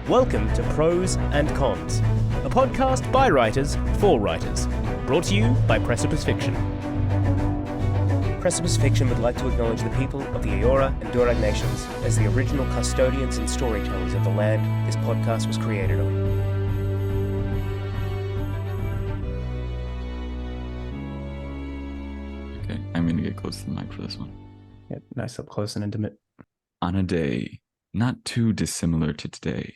Welcome to Prose Cons, a podcast by writers for writers, brought to you by Precipice Fiction. Precipice Fiction would like to acknowledge the people of the Eora and Durag nations as the original custodians and storytellers of the land this podcast was created on. Okay, I'm going to get close to the mic for this one. Yeah, nice up close and intimate. On a day not too dissimilar to today,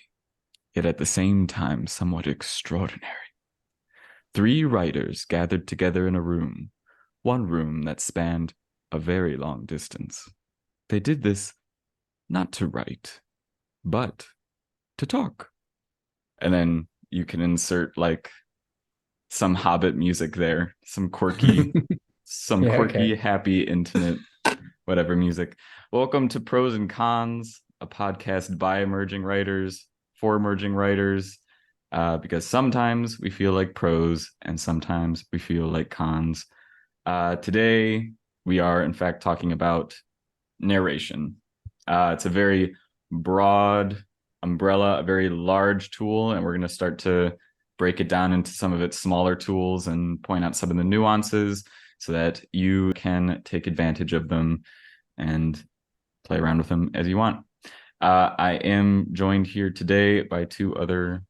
yet at the same time somewhat extraordinary, 3 writers gathered together in a room, one room that spanned a very long distance. They did this not to write, but to talk. And then you can insert like some Hobbit music there, some quirky, happy, intimate, whatever music. Welcome to Prose and Cons, a podcast by emerging writers, for emerging writers, because sometimes we feel like prose and sometimes we feel like cons. Today, we are in fact talking about narration. It's a very broad umbrella, a very large tool, and we're going to start to break it down into some of its smaller tools and point out some of the nuances so that you can take advantage of them and play around with them as you want. I am joined here today by 2 other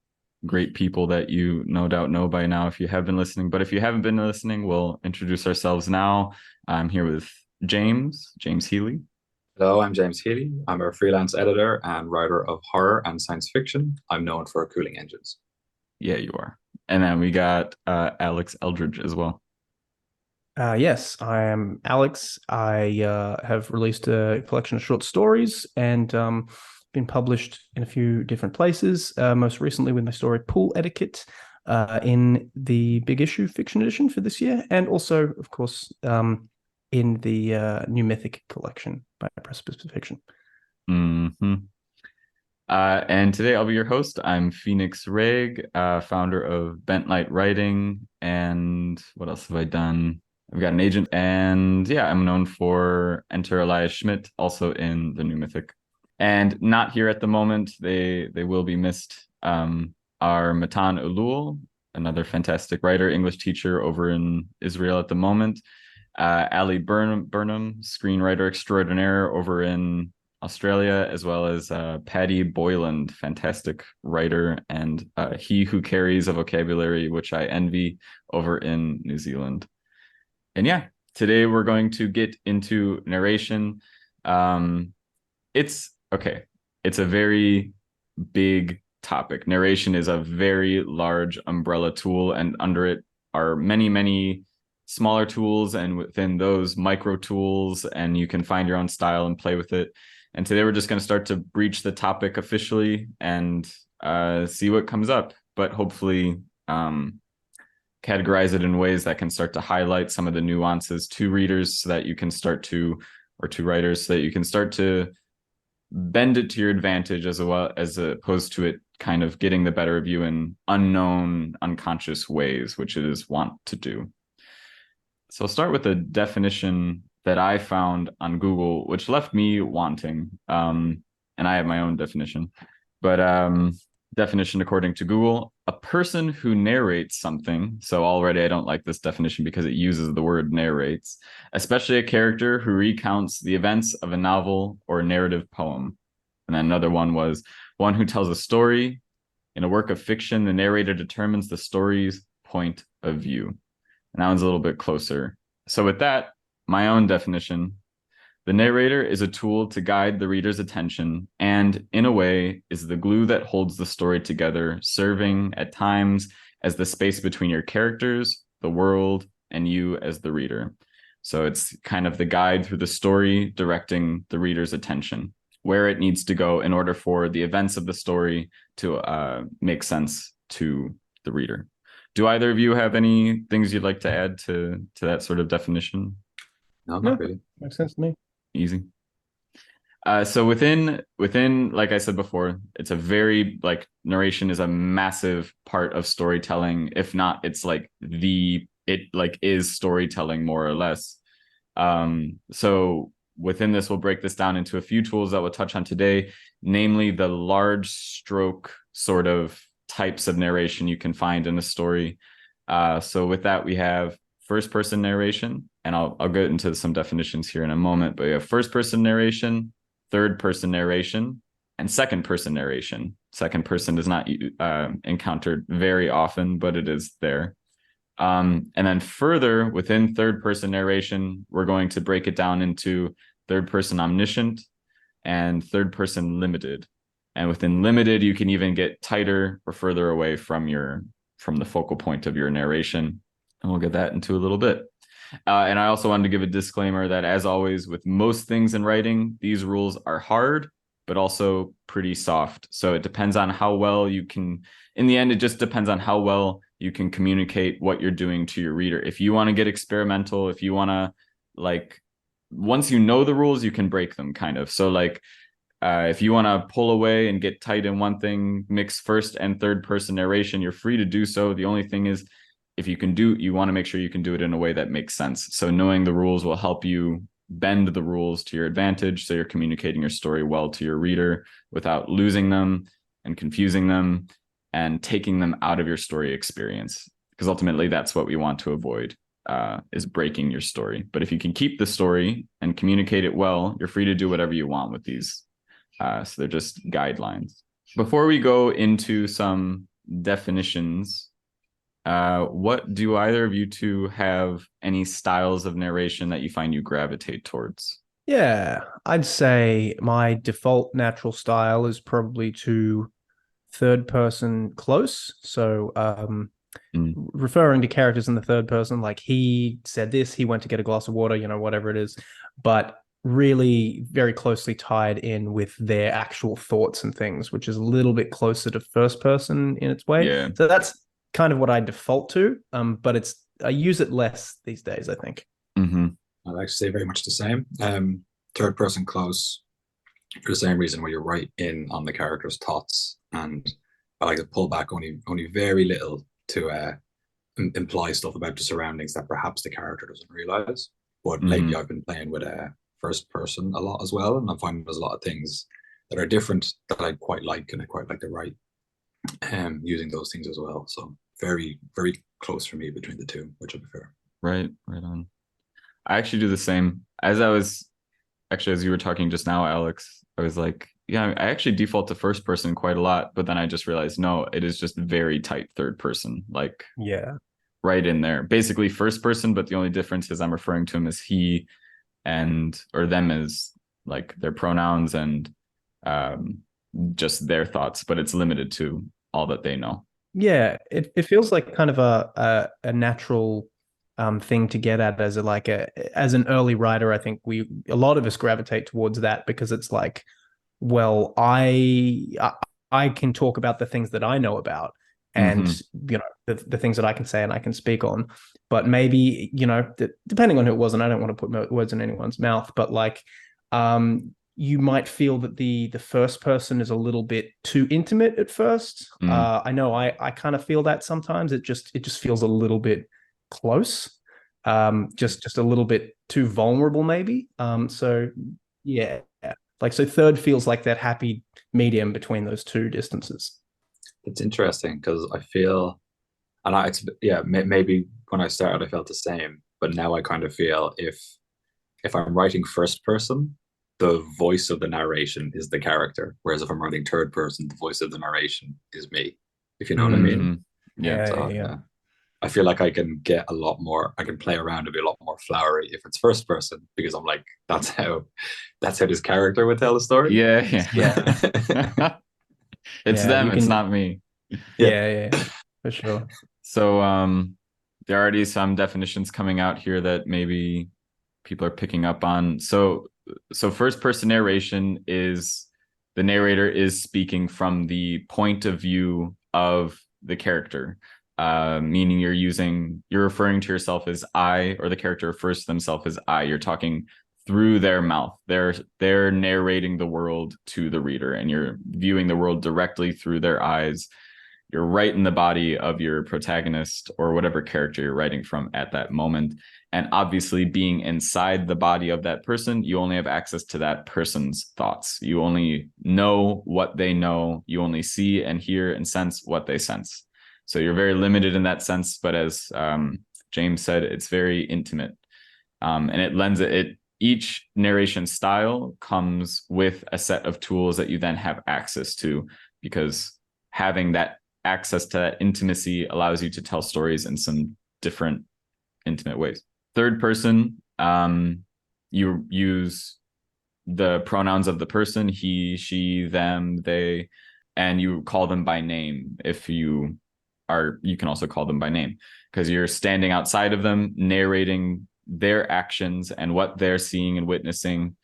great people that you no doubt know by now if you have been listening. But if you haven't been listening, we'll introduce ourselves now. I'm here with James Healy. Hello, I'm James Healy. I'm a freelance editor and writer of horror and science fiction. I'm known for cooling engines. Yeah, you are. And then we got Alex Eldridge as well. Yes, I am Alex. I have released a collection of short stories and been published in a few different places, most recently with my story Pool Etiquette in the Big Issue Fiction Edition for this year, and also, of course, in the new Mythic collection by Precipice Fiction. Mm-hmm. And today I'll be your host. I'm Phoenix Raig, founder of Bent Light Writing, and what else have I done? I've got an agent, and yeah, I'm known for Enter Elias Schmidt, also in the new Mythic. And not here at the moment. They will be missed. Are Matan Ulul, another fantastic writer, English teacher over in Israel at the moment. Ali Burnham, screenwriter extraordinaire over in Australia, as well as Paddy Boyland, fantastic writer, and he who carries a vocabulary which I envy over in New Zealand. And yeah, today we're going to get into narration. It's a very big topic. Narration is a very large umbrella tool, and under it are many, many smaller tools, and within those micro tools, and you can find your own style and play with it. And today we're just going to start to breach the topic officially and see what comes up, but hopefully categorize it in ways that can start to highlight some of the nuances to readers so that you can start to, or to writers, so that you can start to bend it to your advantage as well, as opposed to it kind of getting the better of you in unknown, unconscious ways, which it is wont to do. So I'll start with a definition that I found on Google, which left me wanting. And I have my own definition, but definition according to Google: a person who narrates something. So already I don't like this definition because it uses the word narrates, especially a character who recounts the events of a novel or narrative poem. And then another one was one who tells a story. In a work of fiction, the narrator determines the story's point of view. And that one's a little bit closer. So with that, my own definition: the narrator is a tool to guide the reader's attention and, in a way, is the glue that holds the story together, serving at times as the space between your characters, the world, and you as the reader. So it's kind of the guide through the story, directing the reader's attention where it needs to go in order for the events of the story to make sense to the reader. Do either of you have any things you'd like to add to that sort of definition? No, not really. Makes sense to me. Easy. So within, like I said before, it's a very, like, narration is a massive part of storytelling. If not, it's like is storytelling more or less. So within this, we'll break this down into a few tools that we'll touch on today, namely the large stroke sort of types of narration you can find in a story. So with that, we have first person narration, and I'll get into some definitions here in a moment, but we have first person narration, third person narration, and second person narration. Second person is not encountered very often, but it is there. And then further within third person narration, we're going to break it down into third person omniscient and third person limited. And within limited, you can even get tighter or further away from the focal point of your narration. And we'll get that into a little bit. And I also wanted to give a disclaimer that, as always, with most things in writing, these rules are hard, but also pretty soft. So it depends on how well you can, in the end, it just depends on how well you can communicate what you're doing to your reader. If you want to get experimental, if you want to, like, once you know the rules, you can break them kind of. So like, if you want to pull away and get tight in one thing, mix first and third person narration, you're free to do so. The only thing is, if you can do, you want to make sure you can do it in a way that makes sense. So knowing the rules will help you bend the rules to your advantage, so you're communicating your story well to your reader without losing them and confusing them and taking them out of your story experience. Because ultimately that's what we want to avoid, is breaking your story. But if you can keep the story and communicate it well, you're free to do whatever you want with these. So they're just guidelines. Before we go into some definitions, what do either of you two have any styles of narration that you find you gravitate towards? Yeah, I'd say my default natural style is probably to third person close. So referring to characters in the third person, like he said this, he went to get a glass of water, whatever it is, but really very closely tied in with their actual thoughts and things, which is a little bit closer to first person in its way. Yeah. So that's kind of what I default to, but I use it less these days, I think. Mm-hmm. I'd actually say very much the same. Third person close, for the same reason, where you're right in on the character's thoughts, and I like to pull back only very little to imply stuff about the surroundings that perhaps the character doesn't realize. But lately I've been playing with first person a lot as well, and I'm finding there's a lot of things that are different that I quite like, and I quite like to write using those things as well. So very, very close for me between the two, which will be fair. Right on. I actually do the same. As you were talking just now, Alex, I was like, yeah, I actually default to first person quite a lot, but then I just realized, no, it is just very tight third person, like right in there. Basically first person, but the only difference is I'm referring to him as he or them as like their pronouns and just their thoughts, but it's limited to all that they know. Yeah, it feels like kind of a natural thing to get at as an early writer. I think a lot of us gravitate towards that because it's like, well, I can talk about the things that I know about, and the things that I can say and I can speak on. But maybe depending on who it was, and I don't want to put words in anyone's mouth, but like you might feel that the first person is a little bit too intimate at first. I know I kind of feel that sometimes. It just feels a little bit close, just a little bit too vulnerable maybe. So yeah, like, so third feels like that happy medium between those two distances. It's interesting because I feel, and maybe when I started I felt the same, but now I kind of feel if I'm writing first person, the voice of the narration is the character, whereas if I'm writing third person, the voice of the narration is me, if you know what I mean. Yeah. I feel like I can get a lot more, I can play around and be a lot more flowery if it's first person, because I'm like, that's how this character would tell the story. Yeah. It's them, it's not me. Yeah, for sure. So there are already some definitions coming out here that maybe people are picking up on. So first person narration is the narrator is speaking from the point of view of the character, meaning you're referring to yourself as I, or the character refers to themselves as I. You're talking through their mouth. They're narrating the world to the reader, and you're viewing the world directly through their eyes. you're right in the body of your protagonist or whatever character you're writing from at that moment. And obviously, being inside the body of that person, you only have access to that person's thoughts. You only know what they know. You only see and hear and sense what they sense. So you're very limited in that sense. But as James said, it's very intimate. And it lends it. Each narration style comes with a set of tools that you then have access to, because having that access to that intimacy allows you to tell stories in some different intimate ways. Third person, you use the pronouns of the person, he, she, them, they, and you call them by name. If you can also call them by name, because you're standing outside of them, narrating their actions and what they're seeing and witnessing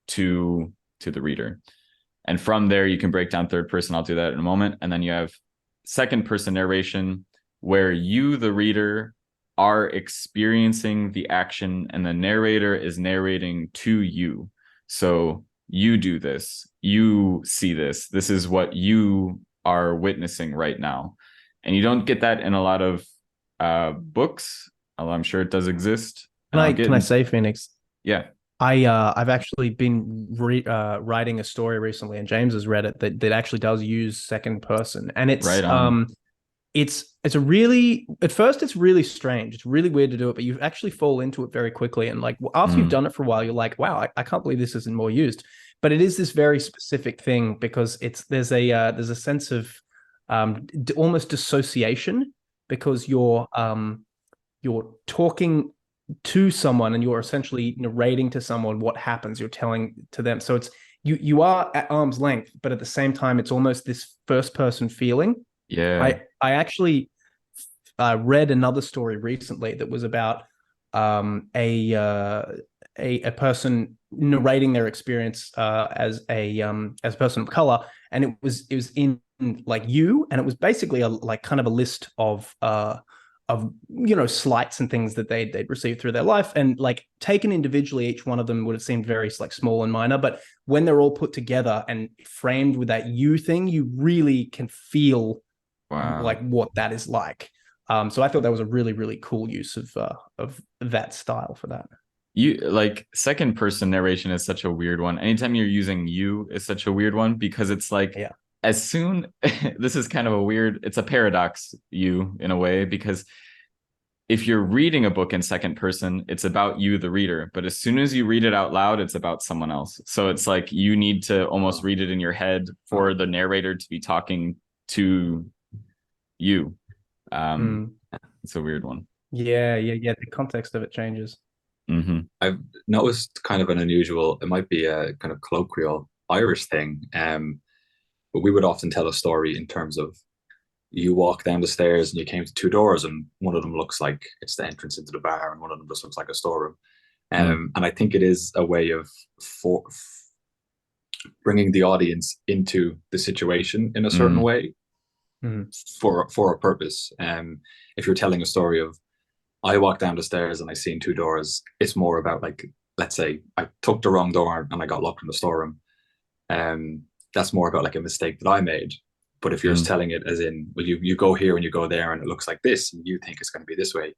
to the reader. And from there, you can break down third person. I'll do that in a moment. And then you have second person narration, where you, the reader, are experiencing the action and the narrator is narrating to you. So you do this, you see this, this is what you are witnessing right now. And you don't get that in a lot of books, although I'm sure it does exist. Can I say, Phoenix? Yeah. I've actually been writing a story recently, and James has read it, that actually does use second person, and it's right on. It's a really, at first it's really strange, it's really weird to do it, but you actually fall into it very quickly, and like after you've done it for a while, you're like, wow, I can't believe this isn't more used. But it is this very specific thing, because there's a sense of almost dissociation, because you're talking to someone and you're essentially narrating to someone what happens, you're telling to them. So it's you are at arm's length, but at the same time it's almost this first person feeling. Yeah. I actually read another story recently that was about a person narrating their experience as a person of color, and it was in like you, and it was basically a like kind of a list of slights and things that they'd received through their life, and like taken individually, each one of them would have seemed very like small and minor, but when they're all put together and framed with that you thing, you really can feel like what that is like. So I thought that was a really, really cool use of that style for that. You like second person narration is such a weird one. Anytime you're using you is such a weird one, because it's like, yeah, as soon this is kind of it's a paradox, you, in a way, because if you're reading a book in second person, it's about you, the reader, but as soon as you read it out loud, it's about someone else. So it's like you need to almost read it in your head for the narrator to be talking to you. It's a weird one. Yeah, the context of it changes. I've noticed kind of an unusual, it might be a kind of colloquial Irish thing, but we would often tell a story in terms of, you walk down the stairs and you came to two doors, and one of them looks like it's the entrance into the bar, and one of them just looks like a storeroom. And I think it is a way of bringing the audience into the situation in a certain way, for a purpose. If you're telling a story of, I walked down the stairs and I seen two doors, it's more about, like, let's say I took the wrong door and I got locked in the storeroom. That's more about like a mistake that I made. But if you're just telling it as in, well, you go here and you go there and it looks like this, and you think it's going to be this way,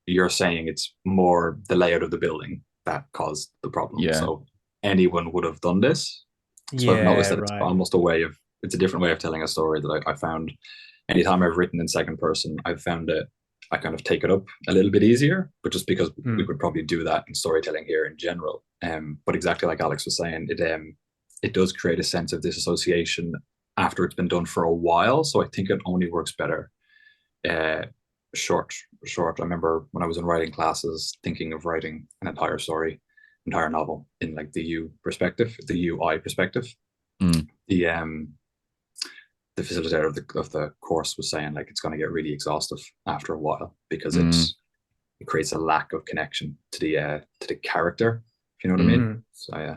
you're saying it's more the layout of the building that caused the problem. Yeah. So anyone would have done this. So I've noticed that it's almost it's a different way of telling a story that I found. Anytime I've written in second person, I've found that I kind of take it up a little bit easier, but just because we would probably do that in storytelling here in general. But exactly like Alex was saying, it does create a sense of disassociation after it's been done for a while. So I think it only works better short. I remember when I was in writing classes, thinking of writing an entire novel in like the UI perspective. The facilitator of the course was saying, like, it's going to get really exhaustive after a while, because it creates a lack of connection to the character, if you know what I mean. So yeah,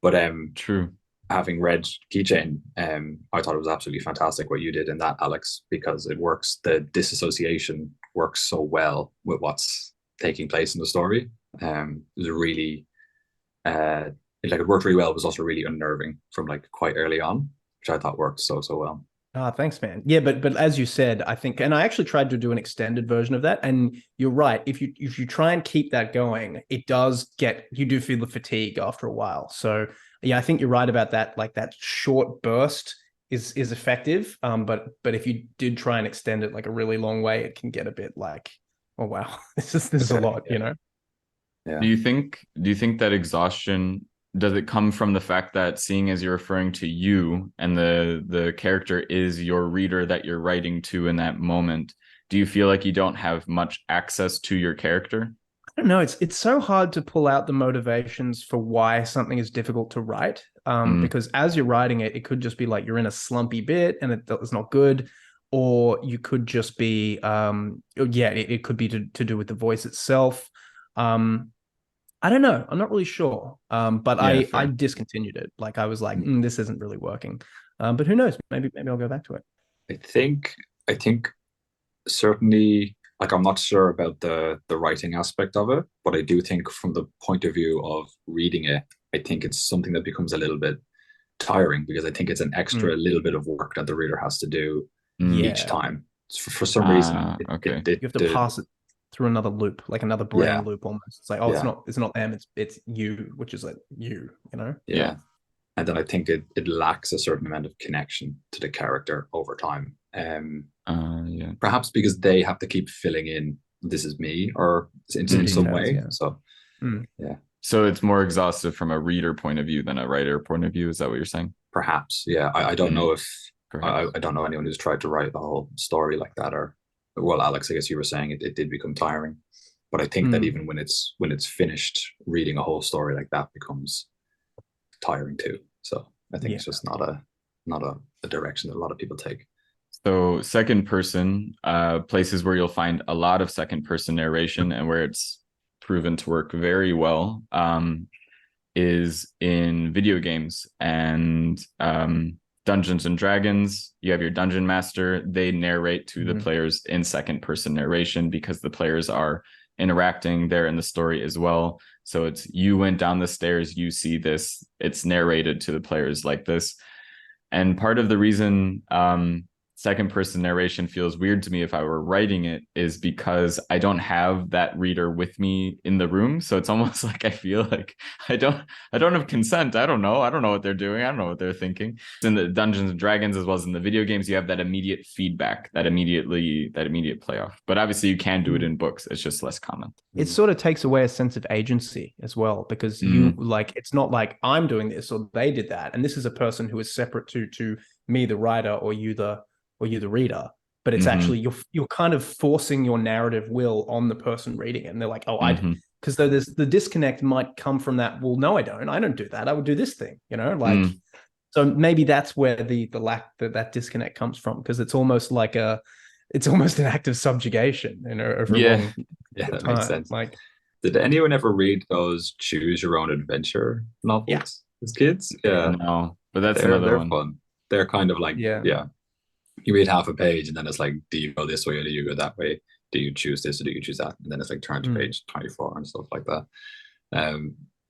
but true. Having read Keychain, I thought it was absolutely fantastic what you did in that, Alex, because it works. The disassociation works so well with what's taking place in the story. It was really, it worked really well. It was also really unnerving from like quite early on, which I thought worked so well. Ah, thanks, man. Yeah, but as you said, I think, and I actually tried to do an extended version of that, and you're right. If you try and keep that going, it does get, you do feel the fatigue after a while. So yeah, I think you're right about that. Like that short burst is effective. But if you did try and extend it like a really long way, it can get a bit like, oh wow, this is a lot, you know? Yeah. Do you think that exhaustion, does it come from the fact that, seeing as you're referring to you and the character is your reader that you're writing to in that moment, do you feel like you don't have much access to your character? I don't know. It's so hard to pull out the motivations for why something is difficult to write. Because as you're writing it, it could just be like you're in a slumpy bit and it's not good, or you could just be it could be to do with the voice itself. I don't know. I'm not really sure. But Yeah, I fair. discontinued it. Like I was like, this isn't really working. But who knows? Maybe I'll go back to it. I think certainly, like, I'm not sure about the writing aspect of it, but I do think from the point of view of reading it, I think it's something that becomes a little bit tiring, because I think it's an extra little bit of work that the reader has to do each Yeah. time. For some reason, Okay. You have to pass it through another loop, like another brain Yeah. loop almost. It's like, oh, Yeah. it's not them, it's you, which is like you know? Yeah. And then I think it lacks a certain amount of connection to the character over time. Yeah. Perhaps because they have to keep filling in, this is me, or in some Details, way. yeah. So yeah, So it's more exhaustive from a reader point of view than a writer point of view. Is that what you're saying? perhaps. Yeah. I don't know if Correct. I don't know anyone who's tried to write a whole story like that, or, well, Alex, I guess you were saying it did become tiring. But I think that even when it's finished, reading a whole story like that becomes tiring too. So I think it's just not a direction that a lot of people take. So second person, places where you'll find a lot of second person narration and where it's proven to work very well, is in video games and Dungeons and Dragons. You have your dungeon master. They narrate to the players in second person narration because the players are interacting there in the story as well. So it's, you went down the stairs, you see this, it's narrated to the players like this. And part of the reason second person narration feels weird to me if I were writing it is because I don't have that reader with me in the room. So it's almost like I feel like I don't have consent. I don't know what they're doing. I don't know what they're thinking. In the Dungeons and Dragons, as well as in the video games, you have that immediate feedback, that immediate playoff. But obviously you can do it in books. It's just less common. It sort of takes away a sense of agency as well, because you like, it's not like I'm doing this or they did that, and this is a person who is separate to me, the writer, or you the reader. But it's actually you're kind of forcing your narrative will on the person reading it, and they're like, oh, because though there's the disconnect might come from that. Well, no, I don't do that. I would do this thing, like. So maybe that's where the lack that disconnect comes from, because it's almost like it's almost an act of subjugation, over a long that time. makes sense. Like, did anyone ever read those choose your own adventure novels as kids? Yeah, No, but that's they're another one. fun. They're kind of like, you read half a page and then it's like, do you go this way or do you go that way? Do you choose this or do you choose that? And then it's like turn to page 24 and stuff like that.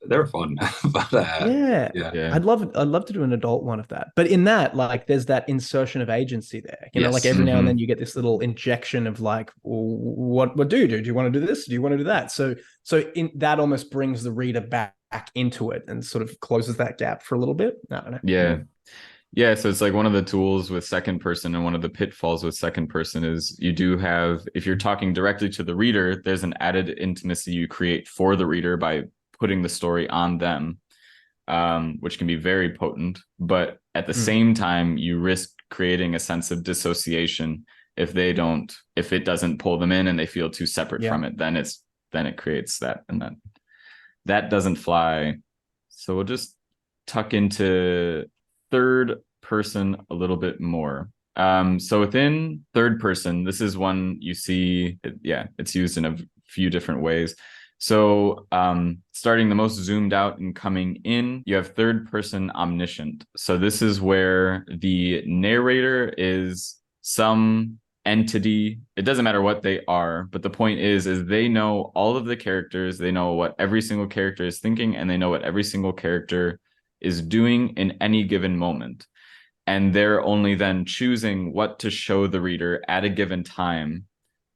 They're fun. But I'd love to do an adult one of that. But in that, like, there's that insertion of agency there. Like every now and then you get this little injection of like, well, what do you do? Do you want to do this? Do you want to do that? So in that almost brings the reader back into it and sort of closes that gap for a little bit. I don't know. Yeah, so it's like one of the tools with second person, and one of the pitfalls with second person is you do have, if you're talking directly to the reader, there's an added intimacy you create for the reader by putting the story on them, which can be very potent. But at the same time, you risk creating a sense of dissociation if it doesn't pull them in and they feel too separate from it. Then it creates that, and that doesn't fly. So we'll just tuck into third person a little bit more. So within third person, this is one you see, it's used in a few different ways. So starting the most zoomed out and coming in, you have third person omniscient. So this is where the narrator is some entity. It doesn't matter what they are, but the point is they know all of the characters, they know what every single character is thinking, and they know what every single character is doing in any given moment. and they're only then choosing what to show the reader at a given time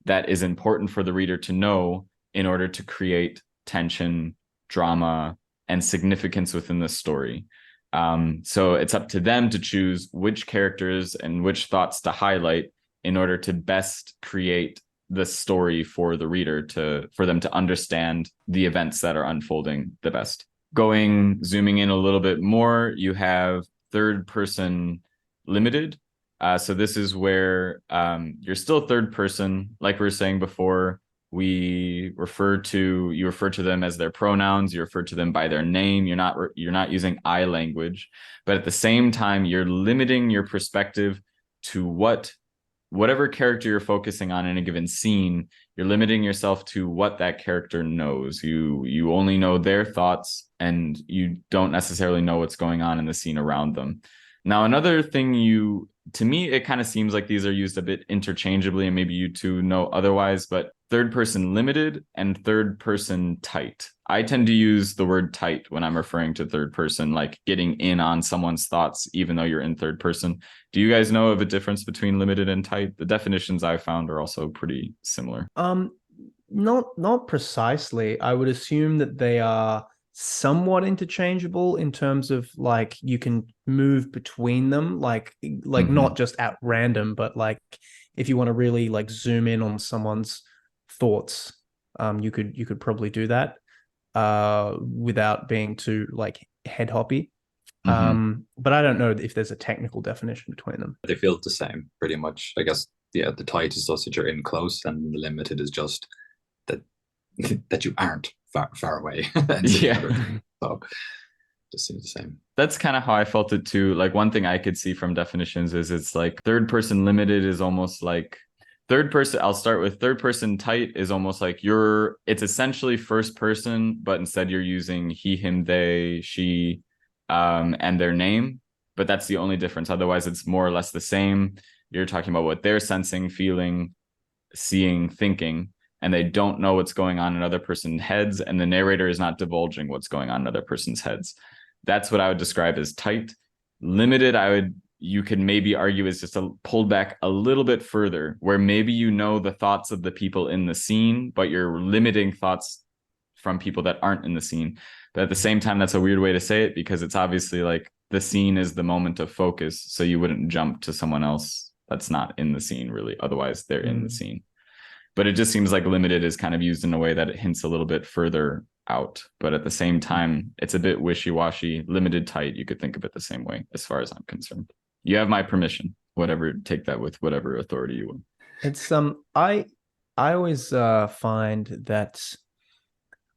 that is important for the reader to know in order to create tension, drama, and significance within the story. So it's up to them to choose which characters and which thoughts to highlight in order to best create the story for the reader, for them to understand the events that are unfolding the best. Zooming in a little bit more, you have third person limited. So this is where you're still third person, like we were saying before. You refer to them as their pronouns, you refer to them by their name. You're not using I language, but at the same time you're limiting your perspective to whatever character you're focusing on in a given scene. You're limiting yourself to what that character knows. You only know their thoughts, and you don't necessarily know what's going on in the scene around them. Now, another thing to me, it kind of seems like these are used a bit interchangeably, and maybe you two know otherwise, but third person limited and third person tight. I tend to use the word tight when I'm referring to third person, like getting in on someone's thoughts, even though you're in third person. Do you guys know of a difference between limited and tight? The definitions I found are also pretty similar. Not precisely. I would assume that they are somewhat interchangeable in terms of like you can move between them, like not just at random, but like if you want to really like zoom in on someone's thoughts, you could probably do that without being too like head hoppy. But I don't know if there's a technical definition between them. They feel the same pretty much, I guess. Yeah, the tight is just that you're in close, and the limited is just that you aren't far away. Yeah. So just seems the same. That's kind of how I felt it too. Like one thing I could see from definitions is it's like third person limited is almost like third person. I'll start with third person tight is almost like it's essentially first person, but instead you're using he, him, they, she, and their name. But that's the only difference. Otherwise, it's more or less the same. You're talking about what they're sensing, feeling, seeing, thinking, and they don't know what's going on in other person's heads, and the narrator is not divulging what's going on in other person's heads. That's what I would describe as tight. Limited, you could maybe argue is just pulled back a little bit further, where maybe you know the thoughts of the people in the scene, but you're limiting thoughts from people that aren't in the scene. But at the same time, that's a weird way to say it, because it's obviously like the scene is the moment of focus, so you wouldn't jump to someone else that's not in the scene really. Otherwise, they're in the scene. But it just seems like limited is kind of used in a way that it hints a little bit further out. But at the same time, it's a bit wishy-washy. Limited, tight, you could think of it the same way as far as I'm concerned. You have my permission. Take that with whatever authority you want. It's I always find that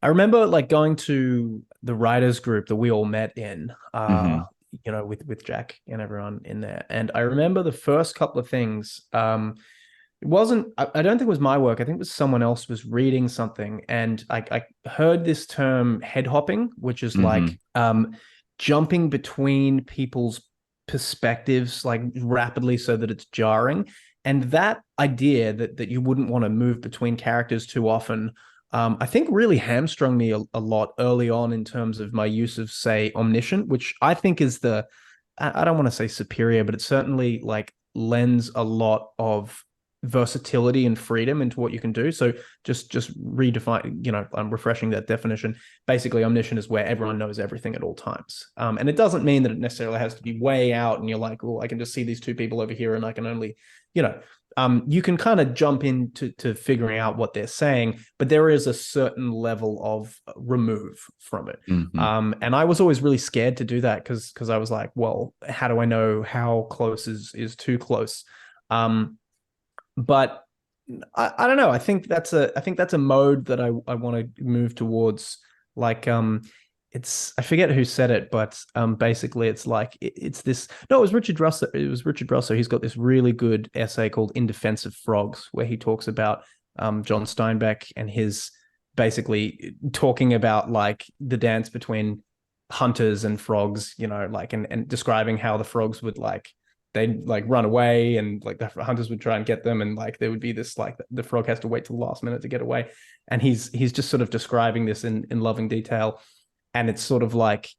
I remember like going to the writers group that we all met in, with Jack and everyone in there. And I remember the first couple of things, it wasn't, I don't think it was my work. I think it was someone else was reading something. And I heard this term head hopping, which is like jumping between people's perspectives like rapidly so that it's jarring. And that idea that you wouldn't want to move between characters too often, I think really hamstrung me a lot early on in terms of my use of, say, omniscient, which I think is I don't want to say superior, but it certainly like lends a lot of versatility and freedom into what you can do. So just redefine, I'm refreshing that definition. Basically, omniscient is where everyone knows everything at all times. And it doesn't mean that it necessarily has to be way out and you're like, oh, I can just see these two people over here and I can only, you can kind of jump into figuring out what they're saying, but there is a certain level of remove from it. And I was always really scared to do that because I was like, well, how do I know how close is too close? But I don't know. I think that's a mode that I want to move towards. Like I forget who said it, but basically it's like it's this. No, it was Richard Russo. He's got this really good essay called "In Defense of Frogs," where he talks about John Steinbeck and his basically talking about like the dance between hunters and frogs. And describing how the frogs would they'd like run away and like the hunters would try and get them. And like, there would be this, like the frog has to wait till the last minute to get away. And he's just sort of describing this in loving detail. And it's sort of like,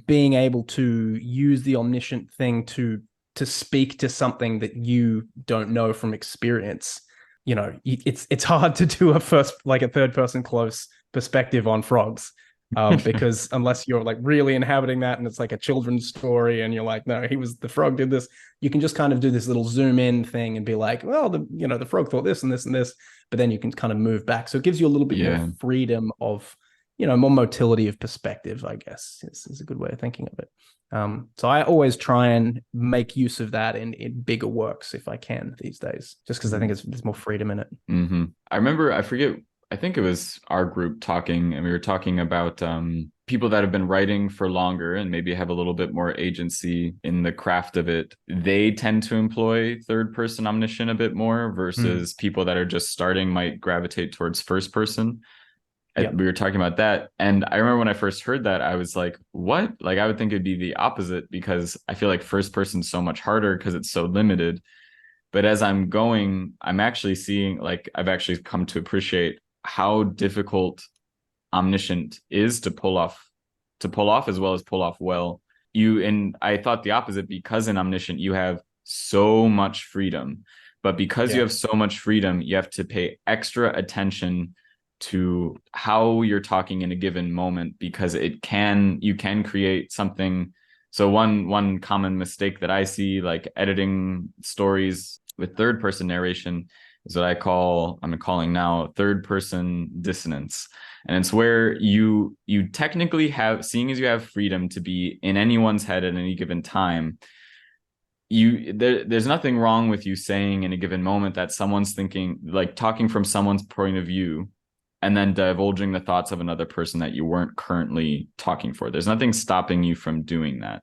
being able to use the omniscient thing to speak to something that you don't know from experience. You know, it's hard to do a third person close perspective on frogs. Because unless you're like really inhabiting that and it's like a children's story and you're like, no, the frog did this, you can just kind of do this little zoom in thing and be like, well, the frog thought this and this and this, but then you can kind of move back. So it gives you a little bit more freedom of, more motility of perspective, I guess is a good way of thinking of it. So I always try and make use of that in bigger works if I can these days, just because I think there's more freedom in it. Mm-hmm. I think it was our group talking, and we were talking about people that have been writing for longer and maybe have a little bit more agency in the craft of it. They tend to employ third person omniscient a bit more versus people that are just starting might gravitate towards first person. Yep. We were talking about that. And I remember when I first heard that, I was like, what? Like, I would think it'd be the opposite, because I feel like first person's so much harder because it's so limited. But as I'm going, I'm actually seeing, like, I've actually come to appreciate how difficult omniscient is to pull off as well as pull off well. And I thought the opposite, because in omniscient you have so much freedom, but because you have so much freedom, you have to pay extra attention to how you're talking in a given moment, because you can create something. So one common mistake that I see, like editing stories with third person narration, is what I'm calling now third person dissonance. And it's where you technically have, seeing as you have freedom to be in anyone's head at any given time, there's nothing wrong with you saying in a given moment that someone's thinking, like talking from someone's point of view, and then divulging the thoughts of another person that you weren't currently talking for. There's nothing stopping you from doing that.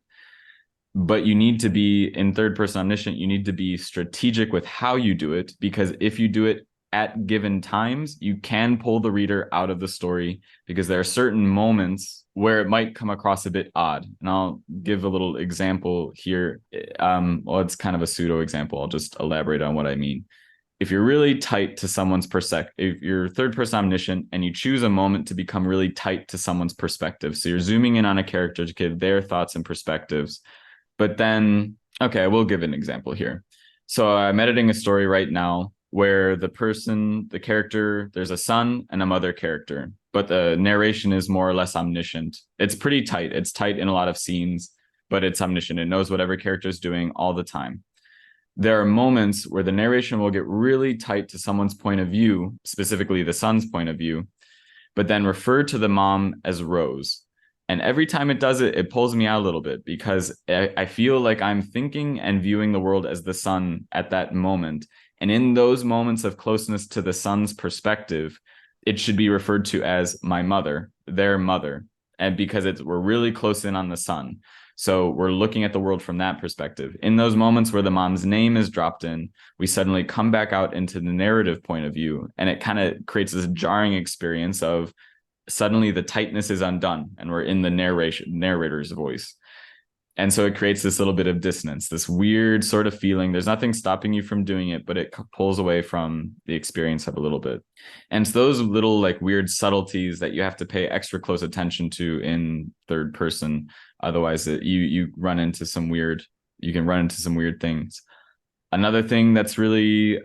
But you need to be, in third person omniscient, you need to be strategic with how you do it, because if you do it at given times, you can pull the reader out of the story, because there are certain moments where it might come across a bit odd. And I'll give a little example here. Well, it's kind of a pseudo example. I'll just elaborate on what I mean. If you're really tight to someone's perspective, if you're third person omniscient and you choose a moment to become really tight to someone's perspective, so you're zooming in on a character to give their thoughts and perspectives. But then, okay, I will give an example here. So I'm editing a story right now where the character, there's a son and a mother character, but the narration is more or less omniscient. It's pretty tight. It's tight in a lot of scenes, but it's omniscient. It knows what every character is doing all the time. There are moments where the narration will get really tight to someone's point of view, specifically the son's point of view, but then refer to the mom as Rose. And every time it does it, it pulls me out a little bit, because I feel like I'm thinking and viewing the world as the son at that moment. And in those moments of closeness to the son's perspective, it should be referred to as my mother, their mother. And because we're really close in on the son. So we're looking at the world from that perspective. In those moments where the mom's name is dropped in, we suddenly come back out into the narrative point of view. And it kind of creates this jarring experience of, suddenly the tightness is undone and we're in the narrator's voice. And so it creates this little bit of dissonance, this weird sort of feeling. There's nothing stopping you from doing it, but it pulls away from the experience of a little bit. And it's those little like weird subtleties that you have to pay extra close attention to in third person. Otherwise you run into some weird things. Another thing that's really,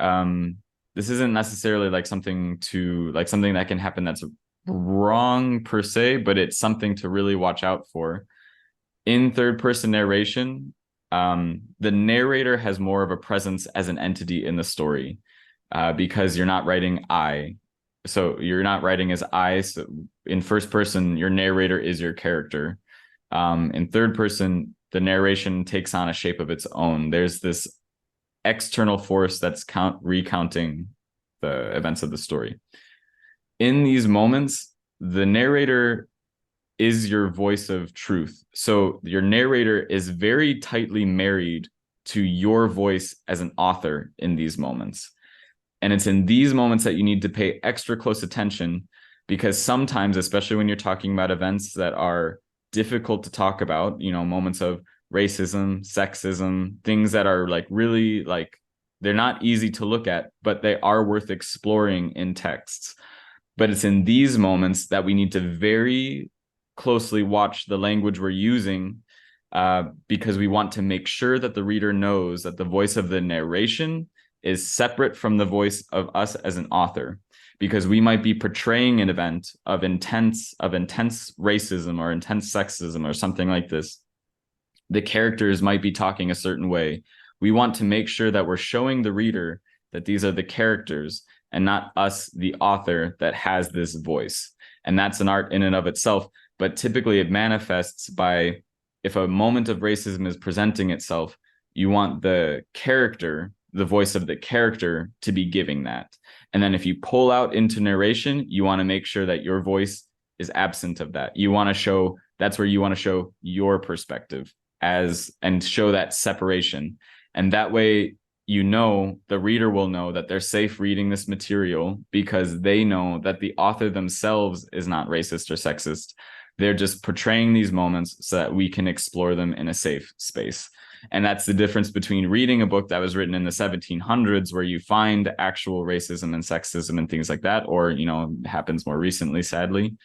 this isn't necessarily like something that can happen that's wrong per se, but it's something to really watch out for. In third person narration, the narrator has more of a presence as an entity in the story, because you're not writing I. So you're not writing as I. So in first person, your narrator is your character. In third person, the narration takes on a shape of its own. There's this external force that's recounting the events of the story. In these moments, the narrator is your voice of truth. So your narrator is very tightly married to your voice as an author in these moments. And it's in these moments that you need to pay extra close attention, because sometimes, especially when you're talking about events that are difficult to talk about, moments of racism, sexism, things that are like really like, they're not easy to look at, but they are worth exploring in texts. But it's in these moments that we need to very closely watch the language we're using, because we want to make sure that the reader knows that the voice of the narration is separate from the voice of us as an author, because we might be portraying an event of intense racism or intense sexism or something like this. The characters might be talking a certain way. We want to make sure that we're showing the reader that these are the characters and not us, the author, that has this voice. And that's an art in and of itself. But typically it manifests by, if a moment of racism is presenting itself, you want the character, the voice of the character, to be giving that. And then if you pull out into narration, you want to make sure that your voice is absent of that. You want to show, that's where you want to show your perspective and show that separation. And that way, you know, the reader will know that they're safe reading this material because they know that the author themselves is not racist or sexist. They're just portraying these moments so that we can explore them in a safe space. And that's the difference between reading a book that was written in the 1700s, where you find actual racism and sexism and things like that, or, you know, happens more recently, sadly,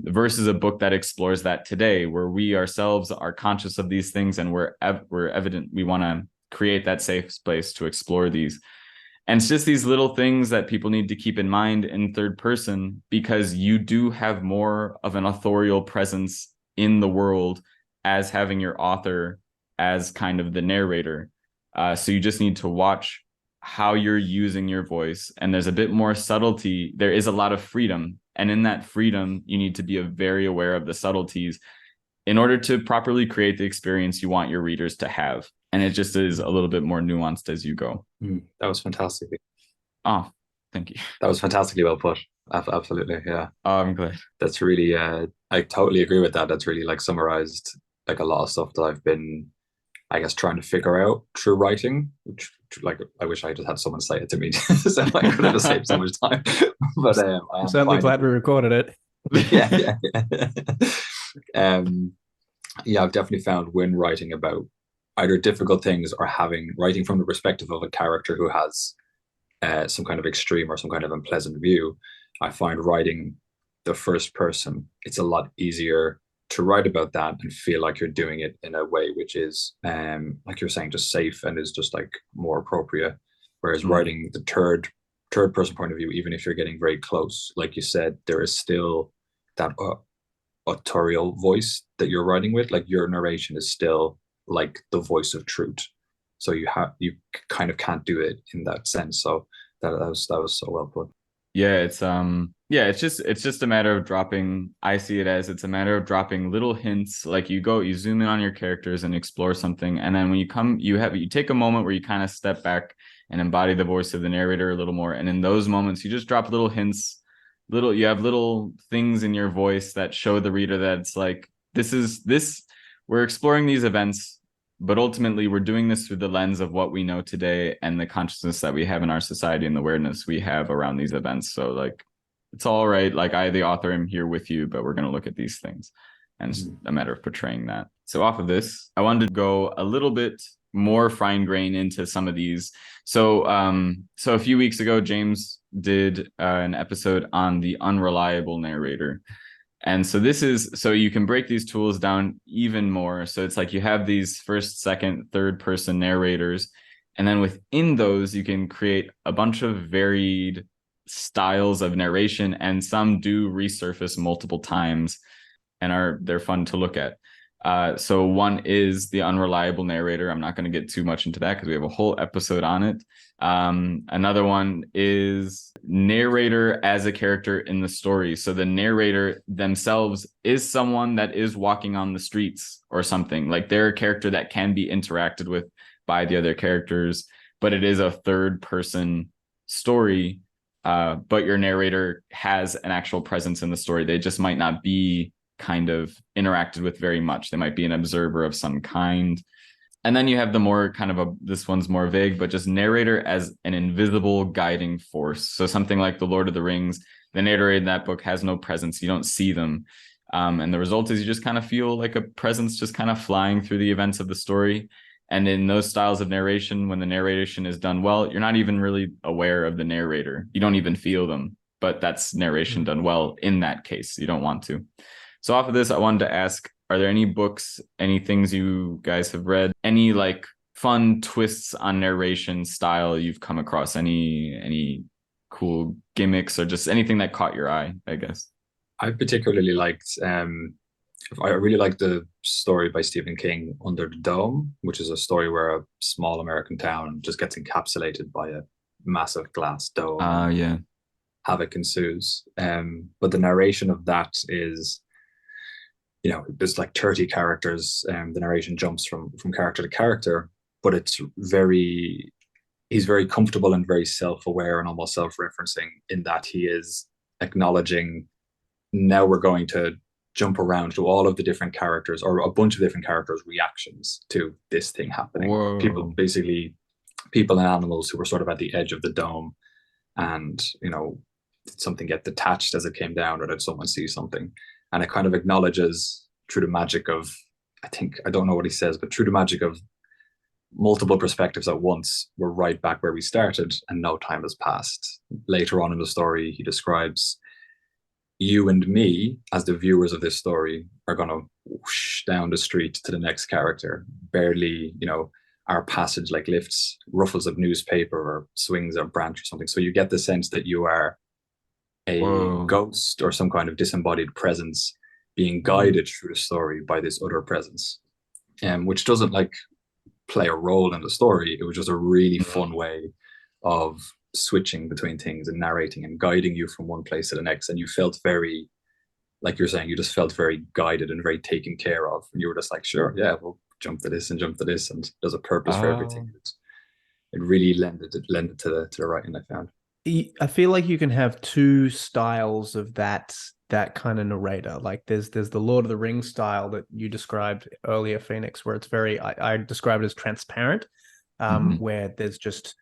versus a book that explores that today, where we ourselves are conscious of these things and we're evident. We want to create that safe space to explore these. And it's just these little things that people need to keep in mind in third person, because you do have more of an authorial presence in the world as having your author as kind of the narrator. So you just need to watch how you're using your voice. And there's a bit more subtlety. There is a lot of freedom. And in that freedom, you need to be very aware of the subtleties in order to properly create the experience you want your readers to have. And it just is a little bit more nuanced as you go. That was fantastic. Oh, thank you. That was fantastically well put. Absolutely, yeah. Oh, I'm glad. That's really, I totally agree with that. That's really like summarized like a lot of stuff that I've been, I guess, trying to figure out through writing, which like I wish I just had someone say it to me so I could have saved so much time. But I'm certainly glad we recorded it. yeah. Yeah, I've definitely found when writing about either difficult things or writing from the perspective of a character who has some kind of extreme or some kind of unpleasant view, I find writing the first person, it's a lot easier to write about that and feel like you're doing it in a way which is, like you're saying, just safe and is just like more appropriate. Whereas writing the third person point of view, even if you're getting very close, like you said, there is still that authorial voice that you're writing with. Like your narration is still like the voice of truth, so you kind of can't do it in that sense. So that was so well put. It's just a matter of dropping. I see it as it's a matter of dropping little hints. Like you zoom in on your characters and explore something, and then when you take a moment where you kind of step back and embody the voice of the narrator a little more, and in those moments you just drop little hints. You have little things in your voice that show the reader that it's like we're exploring these events, but ultimately we're doing this through the lens of what we know today and the consciousness that we have in our society and the awareness we have around these events. So like, it's all right. Like I, the author, am here with you, but we're going to look at these things, and it's a matter of portraying that. So off of this, I wanted to go a little bit more fine grain into some of these. So a few weeks ago, James did an episode on the unreliable narrator. And so so you can break these tools down even more. So it's like you have these first, second, third person narrators. And then within those, you can create a bunch of varied styles of narration. And some do resurface multiple times and they're fun to look at. So one is the unreliable narrator. I'm not going to get too much into that because we have a whole episode on it. Another one is narrator as a character in the story. So the narrator themselves is someone that is walking on the streets or something. Like they're a character that can be interacted with by the other characters, but it is a third person story. But your narrator has an actual presence in the story. They just might not be kind of interacted with very much. They might be an observer of some kind. And then you have the more kind of this one's more vague, but just narrator as an invisible guiding force. So something like The Lord of the Rings, the narrator in that book has no presence. You don't see them. And the result is you just kind of feel like a presence just kind of flying through the events of the story. And in those styles of narration, when the narration is done well, you're not even really aware of the narrator. You don't even feel them, but that's narration done well in that case. You don't want to. So off of this, I wanted to ask, are there any books, any things you guys have read, any like fun twists on narration style you've come across, any cool gimmicks or just anything that caught your eye, I guess? I particularly liked I really liked the story by Stephen King, Under the Dome, which is a story where a small American town just gets encapsulated by a massive glass dome and Yeah. havoc ensues. But the narration of that is, there's like 30 characters. The narration jumps from character to character, but he's very comfortable and very self-aware and almost self-referencing in that he is acknowledging, now we're going to jump around to all of the different characters or a bunch of different characters' reactions to this thing happening. Whoa. People and animals who were sort of at the edge of the dome, and did something get detached as it came down, or did someone see something? And it kind of acknowledges, through the magic of, I don't know what he says, but through the magic of multiple perspectives at once, we're right back where we started and no time has passed. Later on in the story, he describes, you and me, as the viewers of this story, are going to whoosh down the street to the next character. Barely, our passage like lifts ruffles of newspaper or swings a branch or something. So you get the sense that you are a ghost or some kind of disembodied presence being guided through the story by this other presence, which doesn't like play a role in the story. It was just a really fun way of switching between things and narrating and guiding you from one place to the next. And you felt very, like you're saying, you just felt very guided and very taken care of. And you were just like, sure, yeah, we'll jump to this and jump to this. And there's a purpose for everything. It really lended to the writing I found. I feel like you can have two styles of that kind of narrator. Like there's the Lord of the Rings style that you described earlier, Phoenix, where it's very, I describe it as transparent, where there's just,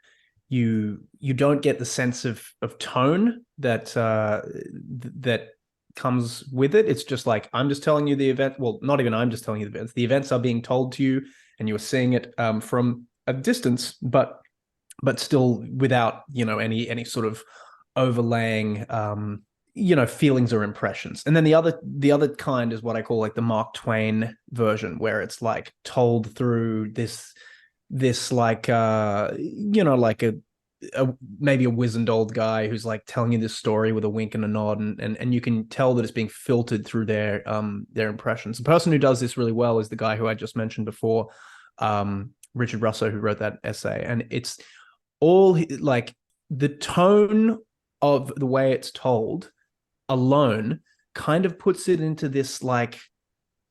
you don't get the sense of tone that that comes with it. It's just like, I'm just telling you the event. Well, not even I'm just telling you the events. The events are being told to you, and you're seeing it from a distance, but still without any sort of overlaying feelings or impressions. And then the other kind is what I call like the Mark Twain version, where it's like told through this like like a maybe a wizened old guy who's like telling you this story with a wink and a nod, and you can tell that it's being filtered through their impressions. The person who does this really well is the guy who I just mentioned before, Richard Russo, who wrote that essay. And it's all like the tone of the way it's told alone kind of puts it into this like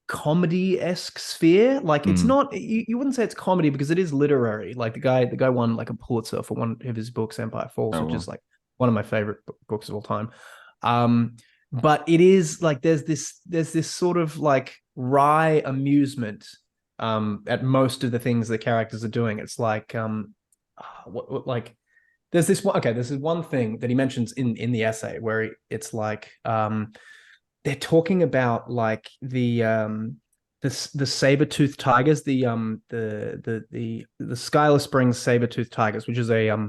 comedy-esque sphere. Like it's not, you wouldn't say it's comedy because it is literary. Like the guy won like a Pulitzer for one of his books, Empire Falls, which is like one of my favorite books of all time. But it is like there's this sort of like wry amusement at most of the things the characters are doing. It's like like there's this one. Okay, this is one thing that he mentions in the essay where it's like they're talking about like the saber-toothed tigers, the Schuyler Springs saber-toothed tigers, which is a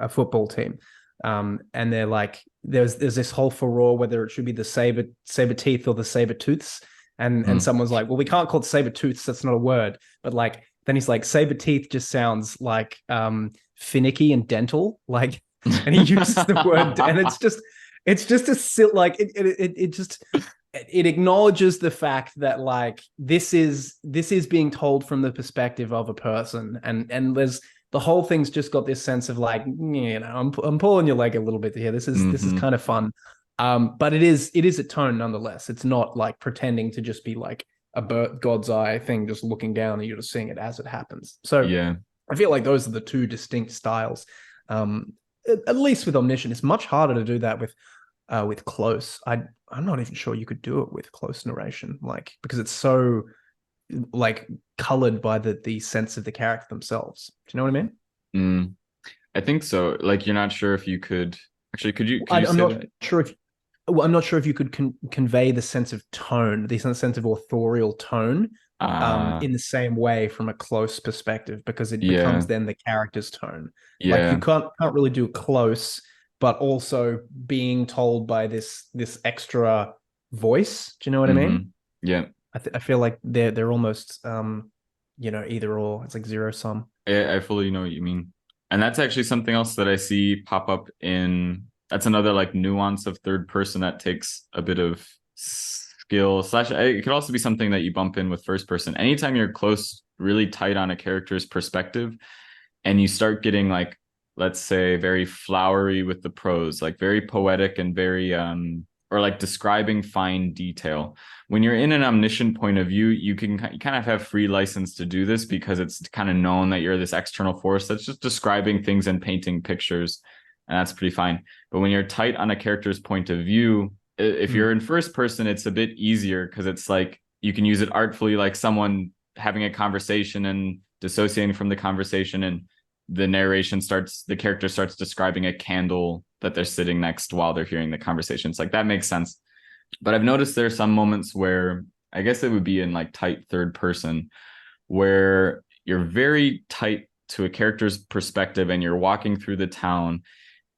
football team. And they're like, there's this whole furore whether it should be the saber teeth or the saber tooths. And someone's like, well, we can't call it saber tooths. That's not a word. But like, then he's like, saber teeth just sounds like finicky and dental. Like, and he uses the word, and it's just a silly, like it acknowledges the fact that like this is being told from the perspective of a person, and there's the whole thing's just got this sense of like, I'm pulling your leg a little bit here. This is kind of fun, but it is a tone nonetheless. It's not like pretending to just be like a God's eye thing, just looking down and you're just seeing it as it happens. So yeah, I feel like those are the two distinct styles. At least with Omniscient, it's much harder to do that with close. I'm not even sure you could do it with close narration, like because it's so like colored by the sense of the character themselves. Do you know what I mean? I think so. Like you're not sure if you could actually. Could you? I'm not sure if. Well, I'm not sure if you could convey the sense of tone, the sense of authorial tone, in the same way from a close perspective, because it becomes then the character's tone. Like you can't really do close, but also being told by this extra voice. Do you know what I mean? Yeah. I feel like they're almost either or. It's like zero sum. I fully know what you mean. And that's actually something else that I see pop up in, that's another like nuance of third person that takes a bit of skill slash, it could also be something that you bump in with first person. Anytime you're close, really tight on a character's perspective, and you start getting like, let's say, very flowery with the prose, like very poetic and very or like describing fine detail. When you're in an omniscient point of view, you kind of have free license to do this because it's kind of known that you're this external force that's just describing things and painting pictures, and that's pretty fine. But when you're tight on a character's point of view, if you're in first person, it's a bit easier because it's like you can use it artfully, like someone having a conversation and dissociating from the conversation, and the character starts describing a candle that they're sitting next while they're hearing the conversation. It's like, that makes sense. But I've noticed there are some moments where, I guess it would be in like tight third person, where you're very tight to a character's perspective and you're walking through the town.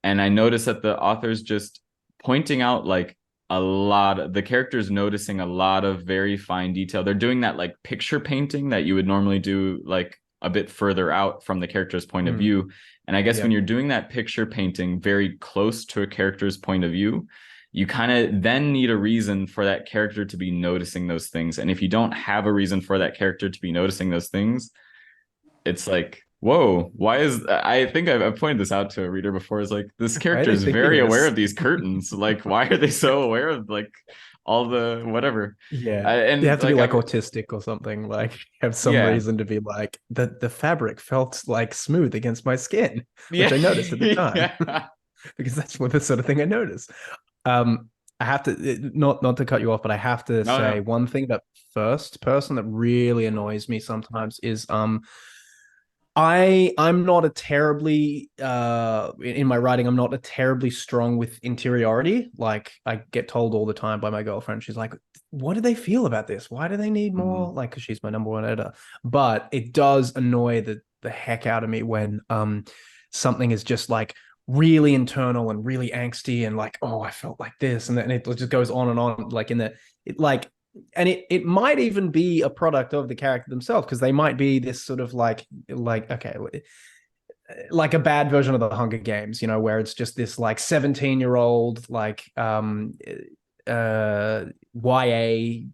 And I notice that the author's just pointing out like the characters noticing a lot of very fine detail. They're doing that like picture painting that you would normally do like a bit further out from the character's point of view. And I guess when you're doing that picture painting very close to a character's point of view, you kind of then need a reason for that character to be noticing those things. And if you don't have a reason for that character to be noticing those things, it's like, whoa, I think I've pointed this out to a reader before, is like, this character is very aware of these curtains. Like, why are they so aware of like all the whatever? And they have to be like autistic or something, like have some reason to be like, the fabric felt like smooth against my skin, which I noticed at the time. Because that's what the sort of thing I noticed. I have to not to cut you off, but I have to say one thing about first person that really annoys me sometimes is I'm not a terribly in my writing, I'm not a terribly strong with interiority. Like, I get told all the time by my girlfriend, she's like, what do they feel about this? Why do they need more? Like, because she's my number one editor. But it does annoy the heck out of me when something is just like really internal and really angsty and like, oh, I felt like this, and then it just goes on and on, like and it might even be a product of the character themselves, because they might be this sort of like okay, like a bad version of the Hunger Games, where it's just this like 17-year-old like YA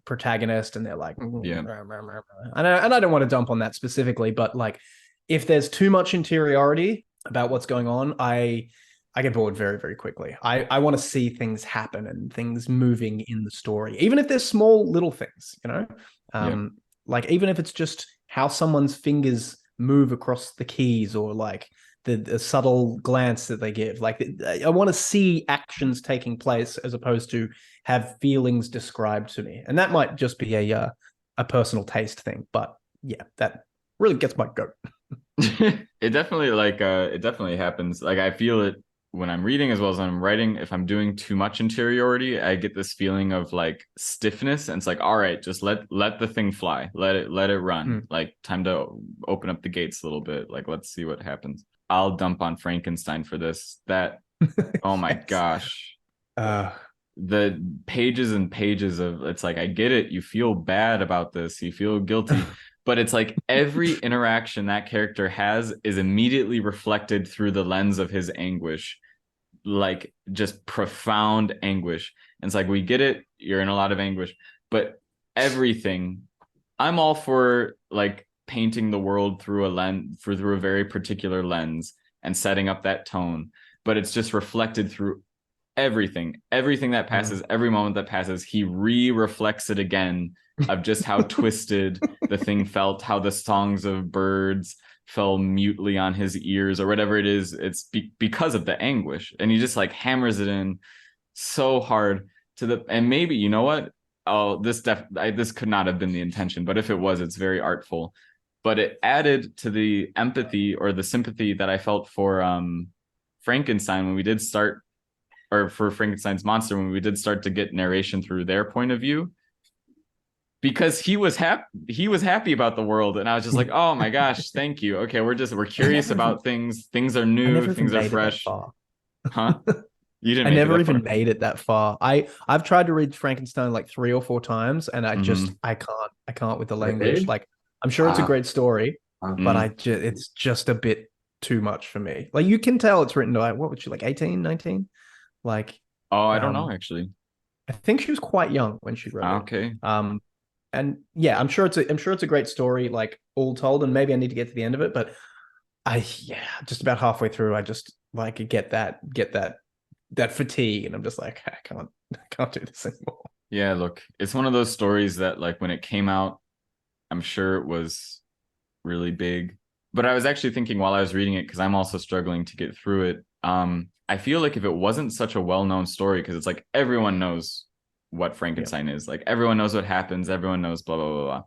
protagonist, and they're like, and I don't want to dump on that specifically, but like, if there's too much interiority about what's going on, I get bored very, very quickly. I want to see things happen and things moving in the story, even if they're small little things, like even if it's just how someone's fingers move across the keys, or like the subtle glance that they give. Like, I want to see actions taking place as opposed to have feelings described to me. And that might just be a personal taste thing, but yeah, that really gets my goat. It definitely happens. Like, I feel it when I'm reading as well as when I'm writing. If I'm doing too much interiority, I get this feeling of like stiffness, and it's like, all right, just let the thing fly, let it run. Like, time to open up the gates a little bit. Like, let's see what happens. I'll dump on Frankenstein for this. That oh my gosh. The pages and pages of, it's like, I get it, you feel bad about this, you feel guilty. But it's like every interaction that character has is immediately reflected through the lens of his anguish, like just profound anguish. And it's like, we get it, you're in a lot of anguish, but everything, I'm all for like painting the world through a very particular lens and setting up that tone, but it's just reflected through everything that passes, every moment that passes, he reflects it again, of just how twisted the thing felt, how the songs of birds fell mutely on his ears, or whatever it is. It's because of the anguish, and he just like hammers it in so hard and maybe, you know what? Oh, this could not have been the intention, but if it was, it's very artful. But it added to the empathy or the sympathy that I felt for Frankenstein when we did start, or for Frankenstein's monster, when we did start to get narration through their point of view, because he was happy about the world, and I was just like, oh my gosh, thank you. Okay, we're curious about things are new, things are fresh. Huh? You didn't I make it never that even far. made it that far. I've tried to read Frankenstein like 3 or 4 times, and Mhm. I can't with the language. Really? Like, I'm sure it's a Wow. great story, but Mm. it's just a bit too much for me. Like, you can tell it's written by, what was she, like 18, 19? Like, Oh, I don't know um, actually. I think she was quite young when she wrote it. Okay. And yeah, I'm sure it's a great story, like all told, and maybe I need to get to the end of it, but just about halfway through, I just like get that fatigue, and I'm just like, I can't do this anymore. Yeah, look, it's one of those stories that like when it came out, I'm sure it was really big. But I was actually thinking while I was reading it, because I'm also struggling to get through it. I feel like if it wasn't such a well-known story, because it's like everyone knows what Frankenstein is, like everyone knows what happens, everyone knows blah blah blah blah.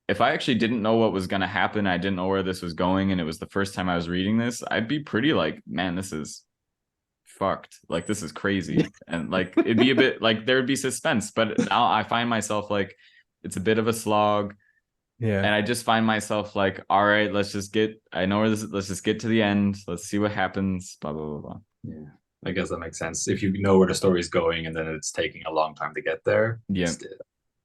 If I actually didn't know what was gonna happen, I didn't know where this was going, and it was the first time I was reading this, I'd be pretty like, man, this is fucked. Like this is crazy, and like it'd be a bit like there would be suspense. But now I find myself like it's a bit of a slog. Yeah. And I just find myself like, all right, let's just get to the end. Let's see what happens. Blah, blah, blah, blah. Yeah, I guess that makes sense. If you know where the story is going and then it's taking a long time to get there, Yeah.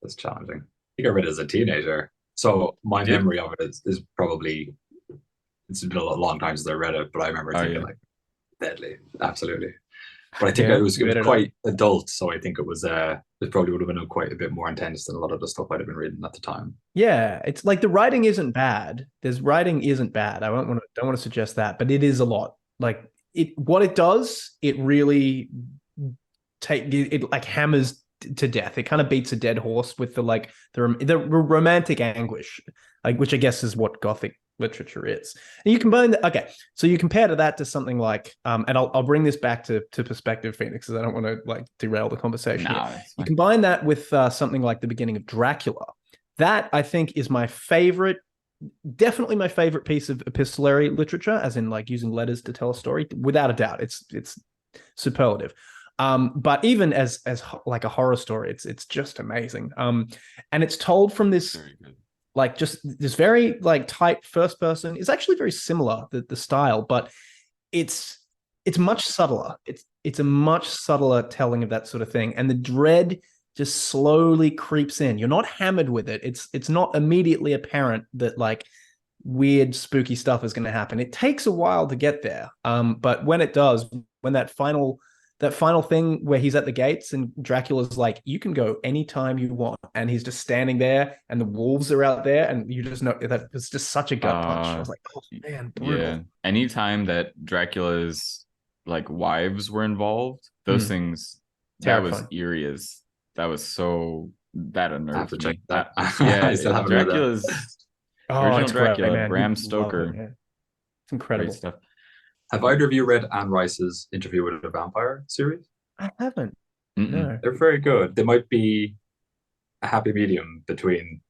it's challenging. I read it as a teenager, so my memory of it is probably, it's been a long time since I read it, but I remember thinking like, deadly, absolutely. But I think it was quite adult, so I think it probably would have been quite a bit more intense than a lot of the stuff I'd have been reading at the time. Yeah, it's like the writing isn't bad. Writing isn't bad. Don't want to suggest that, but it is a lot. Like what it does, it really it like hammers to death. It kind of beats a dead horse with the romantic anguish, like, which I guess is what Gothic literature is. And you combine that. Okay, so you compare that to something like, and I'll bring this back to perspective, Phoenix, because I don't want to like derail the conversation. You combine that with something like the beginning of Dracula. That I think is my favorite, definitely my favorite piece of epistolary literature, as in like using letters to tell a story. Without a doubt, it's superlative. But even as like a horror story, it's just amazing. And it's told from this like just this very like tight first person. It's actually very similar, the style, but it's much subtler. It's a much subtler telling of that sort of thing, and the dread just slowly creeps in. You're not hammered with it. It's not immediately apparent that like weird spooky stuff is going to happen. It takes a while to get there. But when it does, when that final thing where he's at the gates and Dracula's like, you can go anytime you want, and he's just standing there and the wolves are out there, and you just know that it's just such a gut punch. I was like, oh man, brutal. Yeah. Anytime that Dracula's like wives were involved, those things, terrifying. That was eerie as that was so that unnerved me. That. Yeah, I still haven't Dracula's original Dracula, man. Bram Stoker. It's incredible. Great stuff. Have either of you read Anne Rice's Interview with a Vampire series? I haven't. No. They're very good. They might be a happy medium between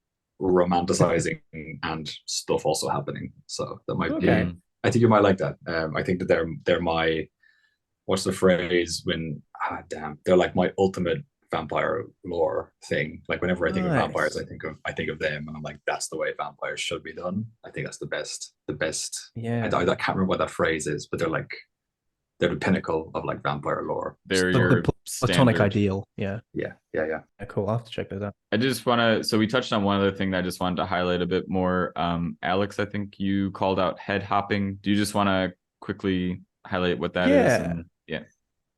romanticizing and stuff also happening. So that might be. I think you might like that. I think that they're my, what's the phrase when they're like my ultimate vampire lore thing. Like whenever I think of vampires, I think of them, and I'm like, that's the way vampires should be done. I think that's the best. Yeah. I can't remember what that phrase is, but they're the pinnacle of like vampire lore. They're your platonic ideal. Yeah. Cool. I'll have to check those out. I just want to, so we touched on one other thing that I just wanted to highlight a bit more. Alex, I think you called out head hopping. Do you just want to quickly highlight what that is?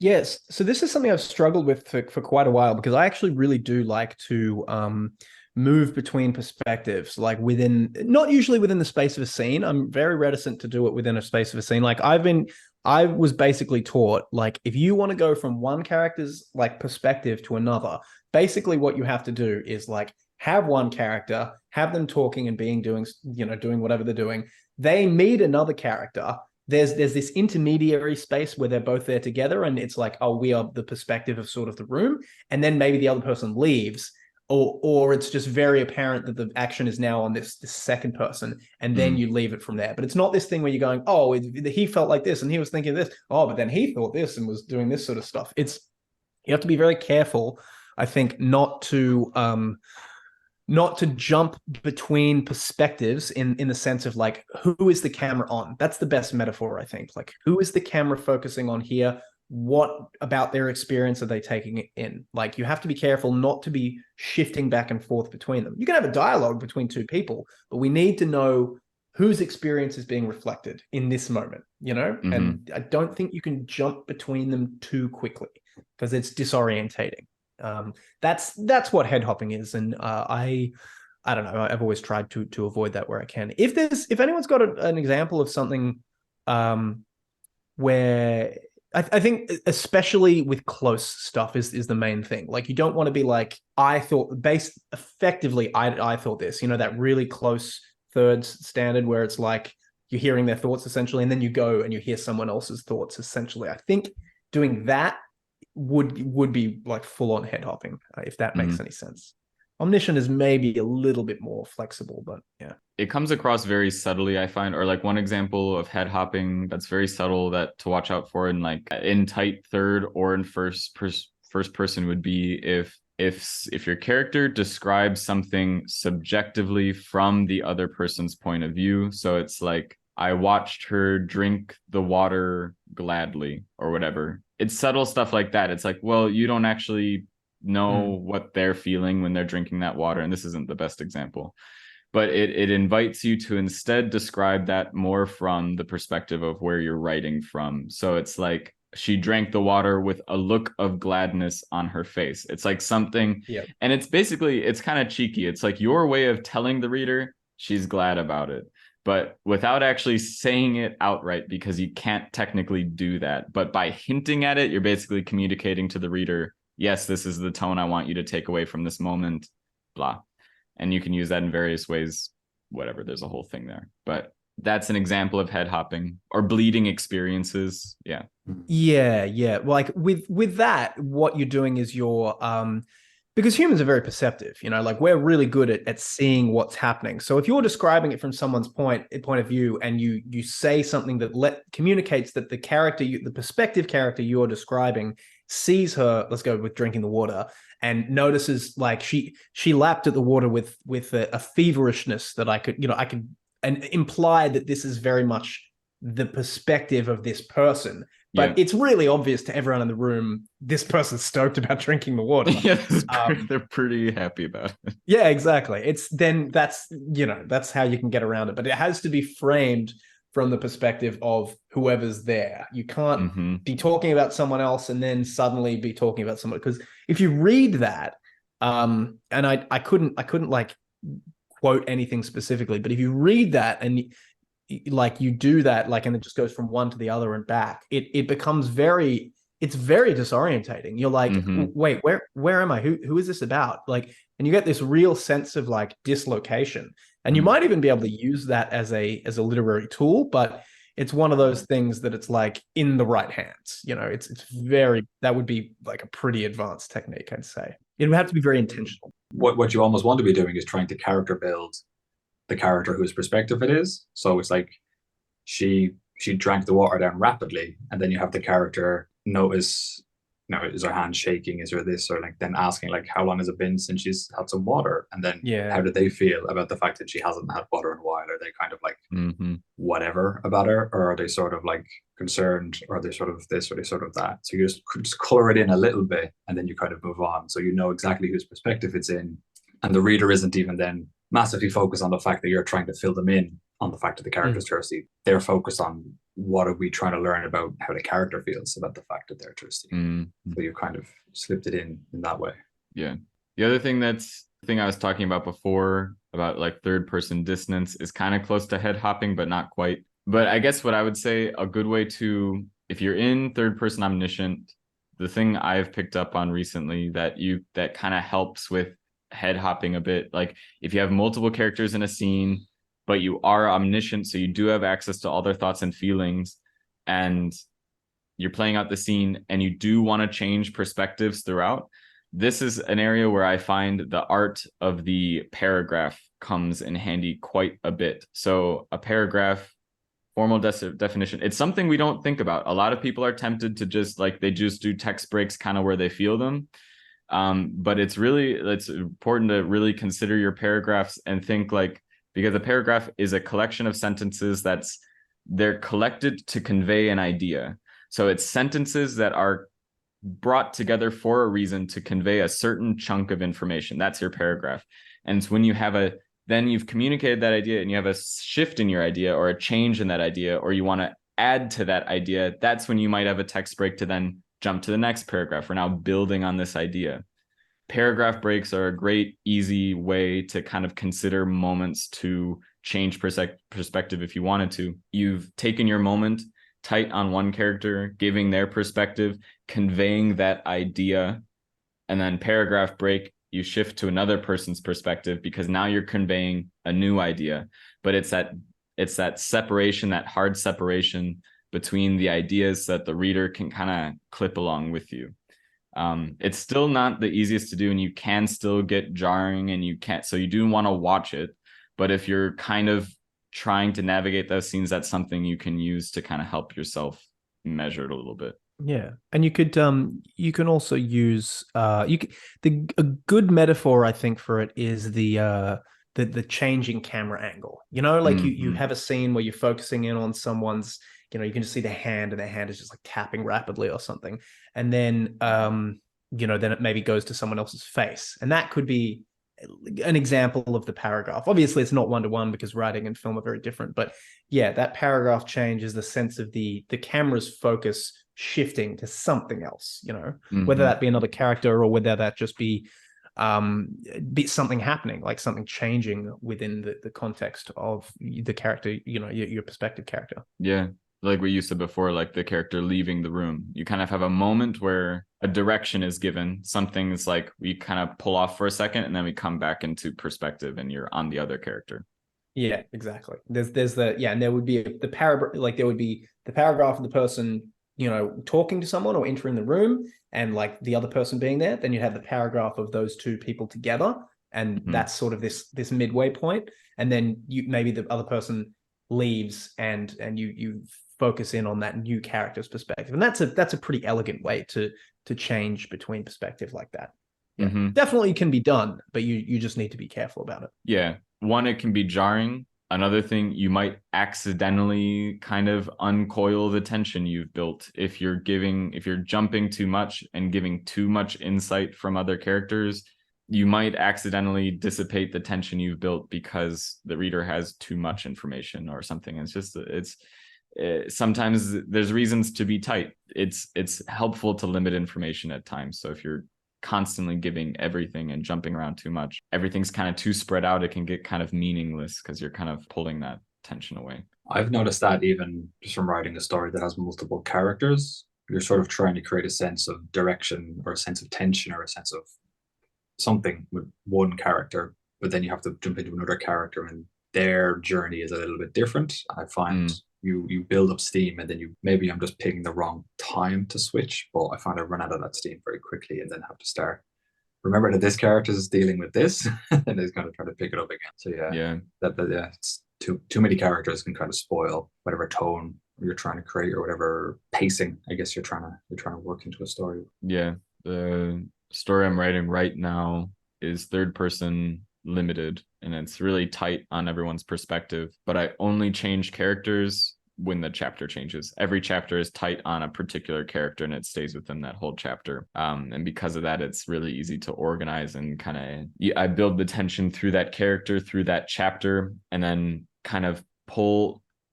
Yes. So this is something I've struggled with for quite a while, because I actually really do like to move between perspectives, like not usually within the space of a scene. I'm very reticent to do it within a space of a scene. Like I was basically taught, like, if you want to go from one character's like perspective to another, basically what you have to do is like have one character, have them talking and doing whatever they're doing. They meet another character. There's this intermediary space where they're both there together, and it's like, oh, we are the perspective of sort of the room, and then maybe the other person leaves, or it's just very apparent that the action is now on this second person, and then you leave it from there. But it's not this thing where you're going, oh, he felt like this and he was thinking this, oh, but then he thought this and was doing this sort of stuff. You have to be very careful, I think, not to jump between perspectives in the sense of like, who is the camera on? That's the best metaphor, I think. Like, who is the camera focusing on here? what about their experience are they taking it in? Like, you have to be careful not to be shifting back and forth between them. You can have a dialogue between two people, but we need to know whose experience is being reflected in this moment, you know? Mm-hmm. And I don't think you can jump between them too quickly because it's disorientating. That's what head hopping is. And I don't know, I've always tried to avoid that where I can. If anyone's got an example of something where I think especially with close stuff is the main thing. Like, you don't want to be like, I thought this, you know, that really close thirds standard where it's like you're hearing their thoughts essentially, and then you go and you hear someone else's thoughts essentially. I think doing that would be like full on head hopping, if that makes any sense. Omniscient is maybe a little bit more flexible, but yeah. It comes across very subtly, I find, or like one example of head hopping that's very subtle that to watch out for in tight third or in first person would be if your character describes something subjectively from the other person's point of view. So it's like, I watched her drink the water gladly or whatever. It's subtle stuff like that. It's like, well, you don't actually know what they're feeling when they're drinking that water. And this isn't the best example, but it invites you to instead describe that more from the perspective of where you're writing from. So it's like, she drank the water with a look of gladness on her face. It's like something, and it's basically, it's kind of cheeky. It's like your way of telling the reader she's glad about it, but without actually saying it outright, because you can't technically do that. But by hinting at it, you're basically communicating to the reader, yes, this is the tone I want you to take away from this moment, blah. And you can use that in various ways, whatever, there's a whole thing there. But that's an example of head hopping or bleeding experiences. Yeah. Like with that, what you're doing is you're because humans are very perceptive, you know, like we're really good at seeing what's happening. So if you're describing it from someone's point of view, and you say something that communicates that the perspective character you're describing sees her, let's go with drinking the water, and notices like she lapped at the water with a feverishness that I could and imply that this is very much the perspective of this person. But it's really obvious to everyone in the room, this person's stoked about drinking the water. They're pretty happy about it. Yeah, exactly. That's how you can get around it. But it has to be framed from the perspective of whoever's there. You can't be talking about someone else and then suddenly be talking about someone. Because if you read that, and I couldn't like quote anything specifically, but if you read that and like you do that, like, and it just goes from one to the other and back, it becomes very disorientating. You're like, wait, where am I? Who is this about? Like, and you get this real sense of like dislocation. And you might even be able to use that as a literary tool, but it's one of those things that it's like in the right hands. You know, that would be like a pretty advanced technique, I'd say. It would have to be very intentional. What you almost want to be doing is trying to character build the character whose perspective it is. So it's like she drank the water down rapidly, and then you have the character notice, you know, is her hand shaking? Is her this? Or like then asking like, how long has it been since she's had some water? And then how do they feel about the fact that she hasn't had water in a while? Are they kind of like whatever about her? Or are they sort of like concerned? Or are they sort of this? Or are they sort of that? So you just color it in a little bit, and then you kind of move on. So you know exactly whose perspective it's in. And the reader isn't even then massively focused on the fact that you're trying to fill them in on the fact that the character's thirsty. They're focused on what are we trying to learn about how the character feels about the fact that they're thirsty. So you kind of slipped it in that way. Yeah. The other thing I was talking about before about like third person dissonance is kind of close to head hopping, but not quite. But I guess what I would say a good way to, if you're in third person omniscient, the thing I've picked up on recently that kind of helps with head hopping a bit, like if you have multiple characters in a scene but you are omniscient, so you do have access to all their thoughts and feelings, and you're playing out the scene and you do want to change perspectives throughout, this is an area where I find the art of the paragraph comes in handy quite a bit. So a paragraph, formal definition, it's something we don't think about. A lot of people are tempted to just do text breaks kind of where they feel them. But it's important to really consider your paragraphs and think like, because a paragraph is a collection of sentences they're collected to convey an idea. So it's sentences that are brought together for a reason to convey a certain chunk of information. That's your paragraph. And it's when you have then you've communicated that idea and you have a shift in your idea or a change in that idea, or you want to add to that idea, that's when you might have a text break to then jump to the next paragraph. We're now building on this idea. Paragraph breaks are a great, easy way to kind of consider moments to change perspective if you wanted to. You've taken your moment, tight on one character, giving their perspective, conveying that idea, and then paragraph break, you shift to another person's perspective because now you're conveying a new idea. But it's that separation, that hard separation between the ideas that the reader can kind of clip along with you. It's still not the easiest to do, and you can still get jarring, and so you do want to watch it. But if you're kind of trying to navigate those scenes, that's something you can use to kind of help yourself measure it a little bit. Yeah, and you can also use a good metaphor, I think, for it is the changing camera angle. Like you have a scene where you're focusing in on someone's, you can just see their hand, and their hand is just like tapping rapidly or something, and then then it maybe goes to someone else's face, and that could be an example of the paragraph. Obviously, it's not one-to-one because writing and film are very different, but yeah, that paragraph changes the sense of the camera's focus shifting to something else, whether that be another character or whether that just be something happening, like something changing within the context of the character, your perspective character. Yeah, like what you said before, like the character leaving the room. You kind of have a moment where a direction is given. Something's like we kind of pull off for a second, and then we come back into perspective, and you're on the other character. Yeah, exactly. There's and there would be the paragraph of the person talking to someone or entering the room, and like the other person being there. Then you have the paragraph of those two people together, and that's sort of this midway point. And then maybe the other person leaves, and you focus in on that new character's perspective, and that's a pretty elegant way to change between perspective like that. Yeah, definitely can be done, but you just need to be careful about it. Yeah, one, it can be jarring. Another thing, you might accidentally kind of uncoil the tension you've built if you're jumping too much and giving too much insight from other characters. You might accidentally dissipate the tension you've built because the reader has too much information or something. It's sometimes there's reasons to be tight. It's helpful to limit information at times. So if you're constantly giving everything and jumping around too much, everything's kind of too spread out, it can get kind of meaningless because you're kind of pulling that tension away. I've noticed that even just from writing a story that has multiple characters, you're sort of trying to create a sense of direction or a sense of tension or a sense of something with one character, but then you have to jump into another character and their journey is a little bit different. I find you build up steam, and then maybe I'm just picking the wrong time to switch, but I find I run out of that steam very quickly and then have to start. Remember that this character is dealing with this, and is going to try to pick it up again. So it's too many characters can kind of spoil whatever tone you're trying to create or whatever pacing I guess you're trying to work into a story. Yeah, the story I'm writing right now is third person limited, and it's really tight on everyone's perspective, but I only change characters when the chapter changes. Every chapter is tight on a particular character, and it stays within that whole chapter, and because of that, it's really easy to organize and kind of I build the tension through that character, through that chapter, and then kind of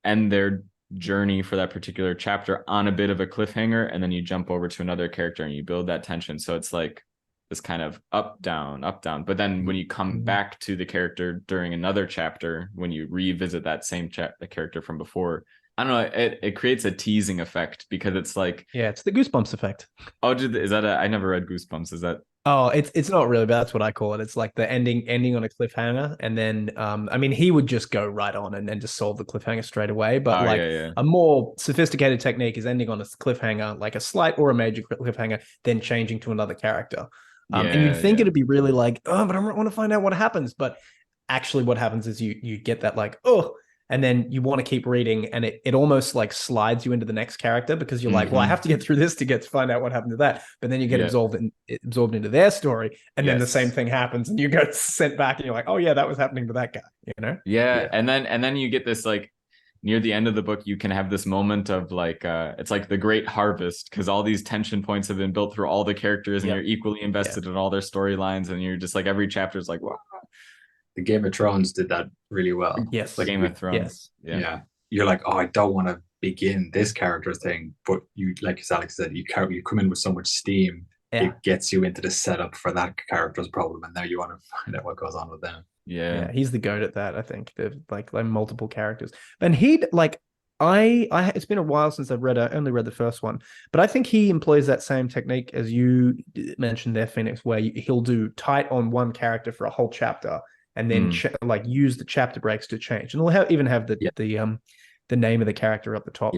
end their journey for that particular chapter on a bit of a cliffhanger, and then you jump over to another character and you build that tension. So it's like this kind of up, down. But then when you come back to the character during another chapter, when you revisit that same the character from before, I don't know, it creates a teasing effect because it's like... Yeah, it's the Goosebumps effect. Oh, is that I never read Goosebumps. Is that... Oh, it's not really, but that's what I call it. It's like the ending on a cliffhanger. And then, I mean, he would just go right on and then just solve the cliffhanger straight away. But a more sophisticated technique is ending on a cliffhanger, like a slight or a major cliffhanger, then changing to another character. And you'd think it'd be really like, oh, but I want to find out what happens. But actually what happens is you get that like, oh, and then you want to keep reading, and it almost like slides you into the next character because you're like, well, I have to get through this to find out what happened to that. But then you get absorbed into their story, and then the same thing happens, and you get sent back, and you're like, oh yeah, that was happening to that guy, Yeah. And then you get this like, near the end of the book, you can have this moment of like, it's like the great harvest, because all these tension points have been built through all the characters, and you're equally invested in all their storylines, and you're just like, every chapter is like, wow. The Game of Thrones did that really well. Yes. Like Game of Thrones. Yes. Yeah. You're like, oh, I don't want to begin this character thing, but you, like Alex said, you come in with so much steam. It gets you into the setup for that character's problem, and now you want to find out what goes on with them. Yeah, he's the goat at that. I think they've like multiple characters, and he'd like I it's been a while since I've read. I only read the first one, but I think he employs that same technique as you mentioned there, Phoenix, where he'll do tight on one character for a whole chapter, and then like use the chapter breaks to change, and he'll even have the name of the character up the top.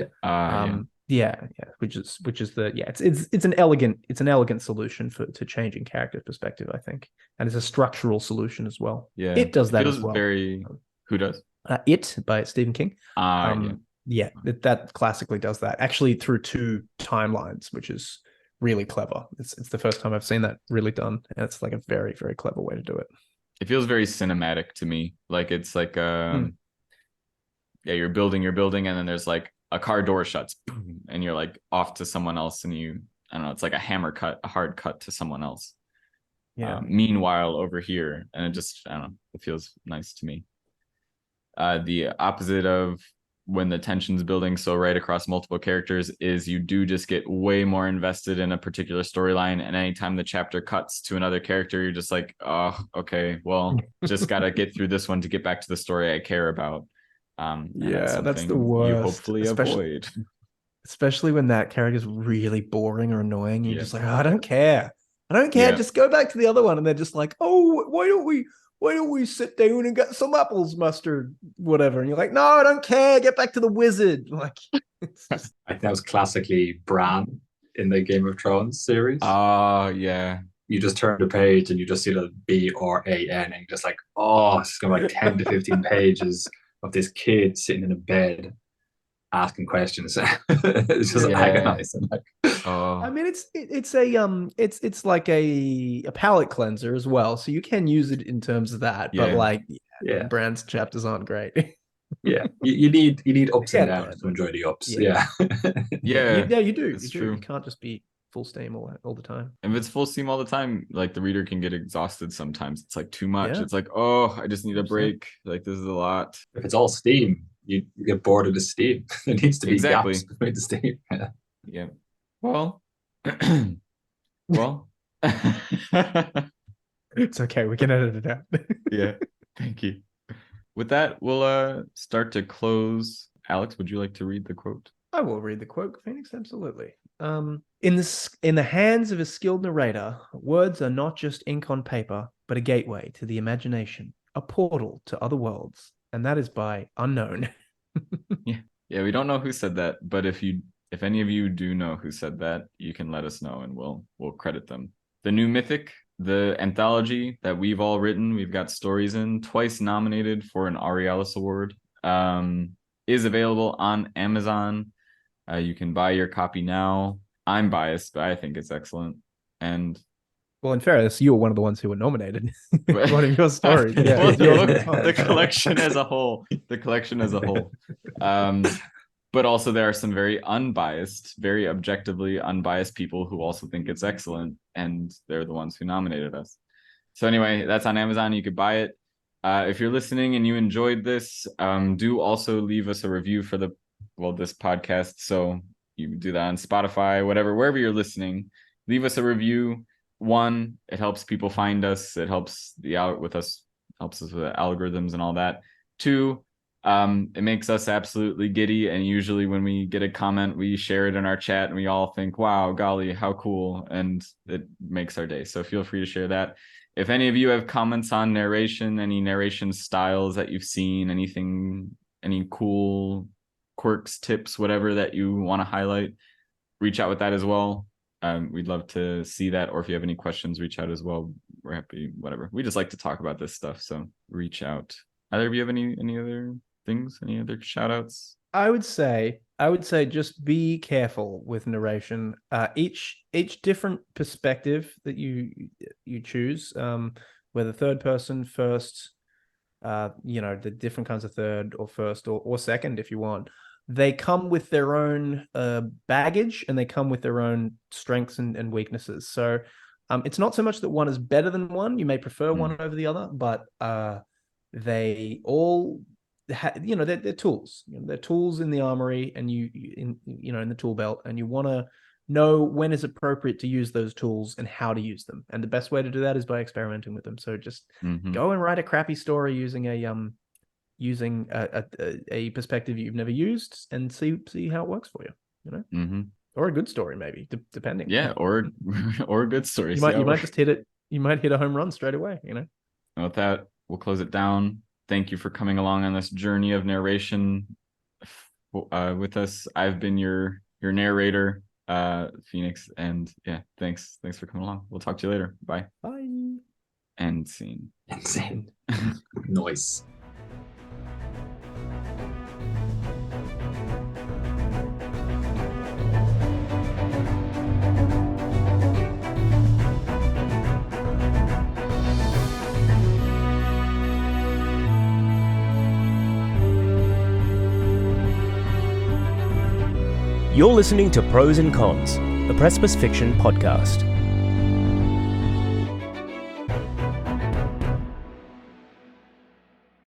Which is it's an elegant solution to changing character perspective, I think, and it's a structural solution as well. Yeah, it does that as well. Who does It by Stephen King? That classically does that, actually through 2 timelines, which is really clever. It's the first time I've seen that really done, and it's like a very, very clever way to do it. It feels very cinematic to me. Like it's like you're building, and then there's like a car door shuts, and you're like off to someone else, and I don't know, it's like a hammer cut, a hard cut to someone else. Meanwhile over here, and it just, I don't know, it feels nice to me. The opposite of when the tension's building so right across multiple characters is you do just get way more invested in a particular storyline, and anytime the chapter cuts to another character, you're just like, oh, okay, well, just gotta get through this one to get back to the story I care about. That's the worst. You hopefully avoid, especially when that character is really boring or annoying. You're just like, oh, I don't care. Just go back to the other one, and they're just like, oh, why don't we sit down and get some apples, mustard, whatever? And you're like, no, I don't care. Get back to the wizard. Like, it's just... I think that was classically Bran in the Game of Thrones series. You just turn the page and you just see the BRAN, and you're just like, oh, it's going to be like 10 to 15 pages of this kid sitting in a bed asking questions. It's just agonizing. I mean, it's like a palate cleanser as well, so you can use it in terms of that. But Bran's chapters aren't great. You need ups and downs to enjoy the ups. You do. It's true. You can't just be full steam all the time. If it's full steam all the time, like the reader can get exhausted sometimes. It's like too much. It's like, oh, I just need a break. Like, this is a lot. If it's all steam, you get bored of the steam. There needs to be gaps between the steam. Yeah. Well, it's okay. We can edit it out. Yeah. Thank you. With that, we'll start to close. Alex, would you like to read the quote? I will read the quote, Phoenix. Absolutely. In the hands of a skilled narrator, words are not just ink on paper, but a gateway to the imagination, a portal to other worlds, and that is by Unknown. Yeah. We don't know who said that, but if any of you do know who said that, you can let us know, and we'll credit them. The new Mythic, the anthology that we've all written, we've got stories in, twice nominated for an Aurealis Award, is available on Amazon. You can buy your copy now. I'm biased, but I think it's excellent. And well, in fairness, you were one of the ones who were nominated. One of your stories. The collection as a whole. But also there are some very unbiased, very objectively unbiased people who also think it's excellent, and they're the ones who nominated us. So anyway, that's on Amazon. You could buy it. If you're listening and you enjoyed this, do also leave us a review for this podcast. So you do that on Spotify, wherever you're listening. Leave us a review. 1, it helps people find us. It helps helps us with the algorithms and all that. 2, it makes us absolutely giddy, and usually when we get a comment, we share it in our chat, and we all think, wow, golly, how cool, and it makes our day. So feel free to share that. If any of you have comments on narration, any narration styles that you've seen, anything, any cool quirks, tips, whatever that you want to highlight, reach out with that as well. We'd love to see that. Or if you have any questions, reach out as well. We're happy, whatever. We just like to talk about this stuff, so reach out. Either of you have any other things, any other shout outs? I would say just be careful with narration. Each different perspective that you choose, whether third person, first, the different kinds of third or first or second, if you want, they come with their own baggage, and they come with their own strengths and weaknesses. So it's not so much that one is better than one. You may prefer one over the other, but they all they're tools. They're tools in the armory, and in the tool belt, and you want to know when is appropriate to use those tools and how to use them. And the best way to do that is by experimenting with them. So just go and write a crappy story using a perspective you've never used, and see how it works for you. Or a good story, maybe, depending. Yeah, or a good story. You might just hit it. You might hit a home run straight away. And with that, we'll close it down. Thank you for coming along on this journey of narration with us. I've been your narrator, Phoenix, and yeah, thanks for coming along. We'll talk to you later. Bye. End scene. Nice. You're listening to Prose and Cons, a Precipice fiction podcast.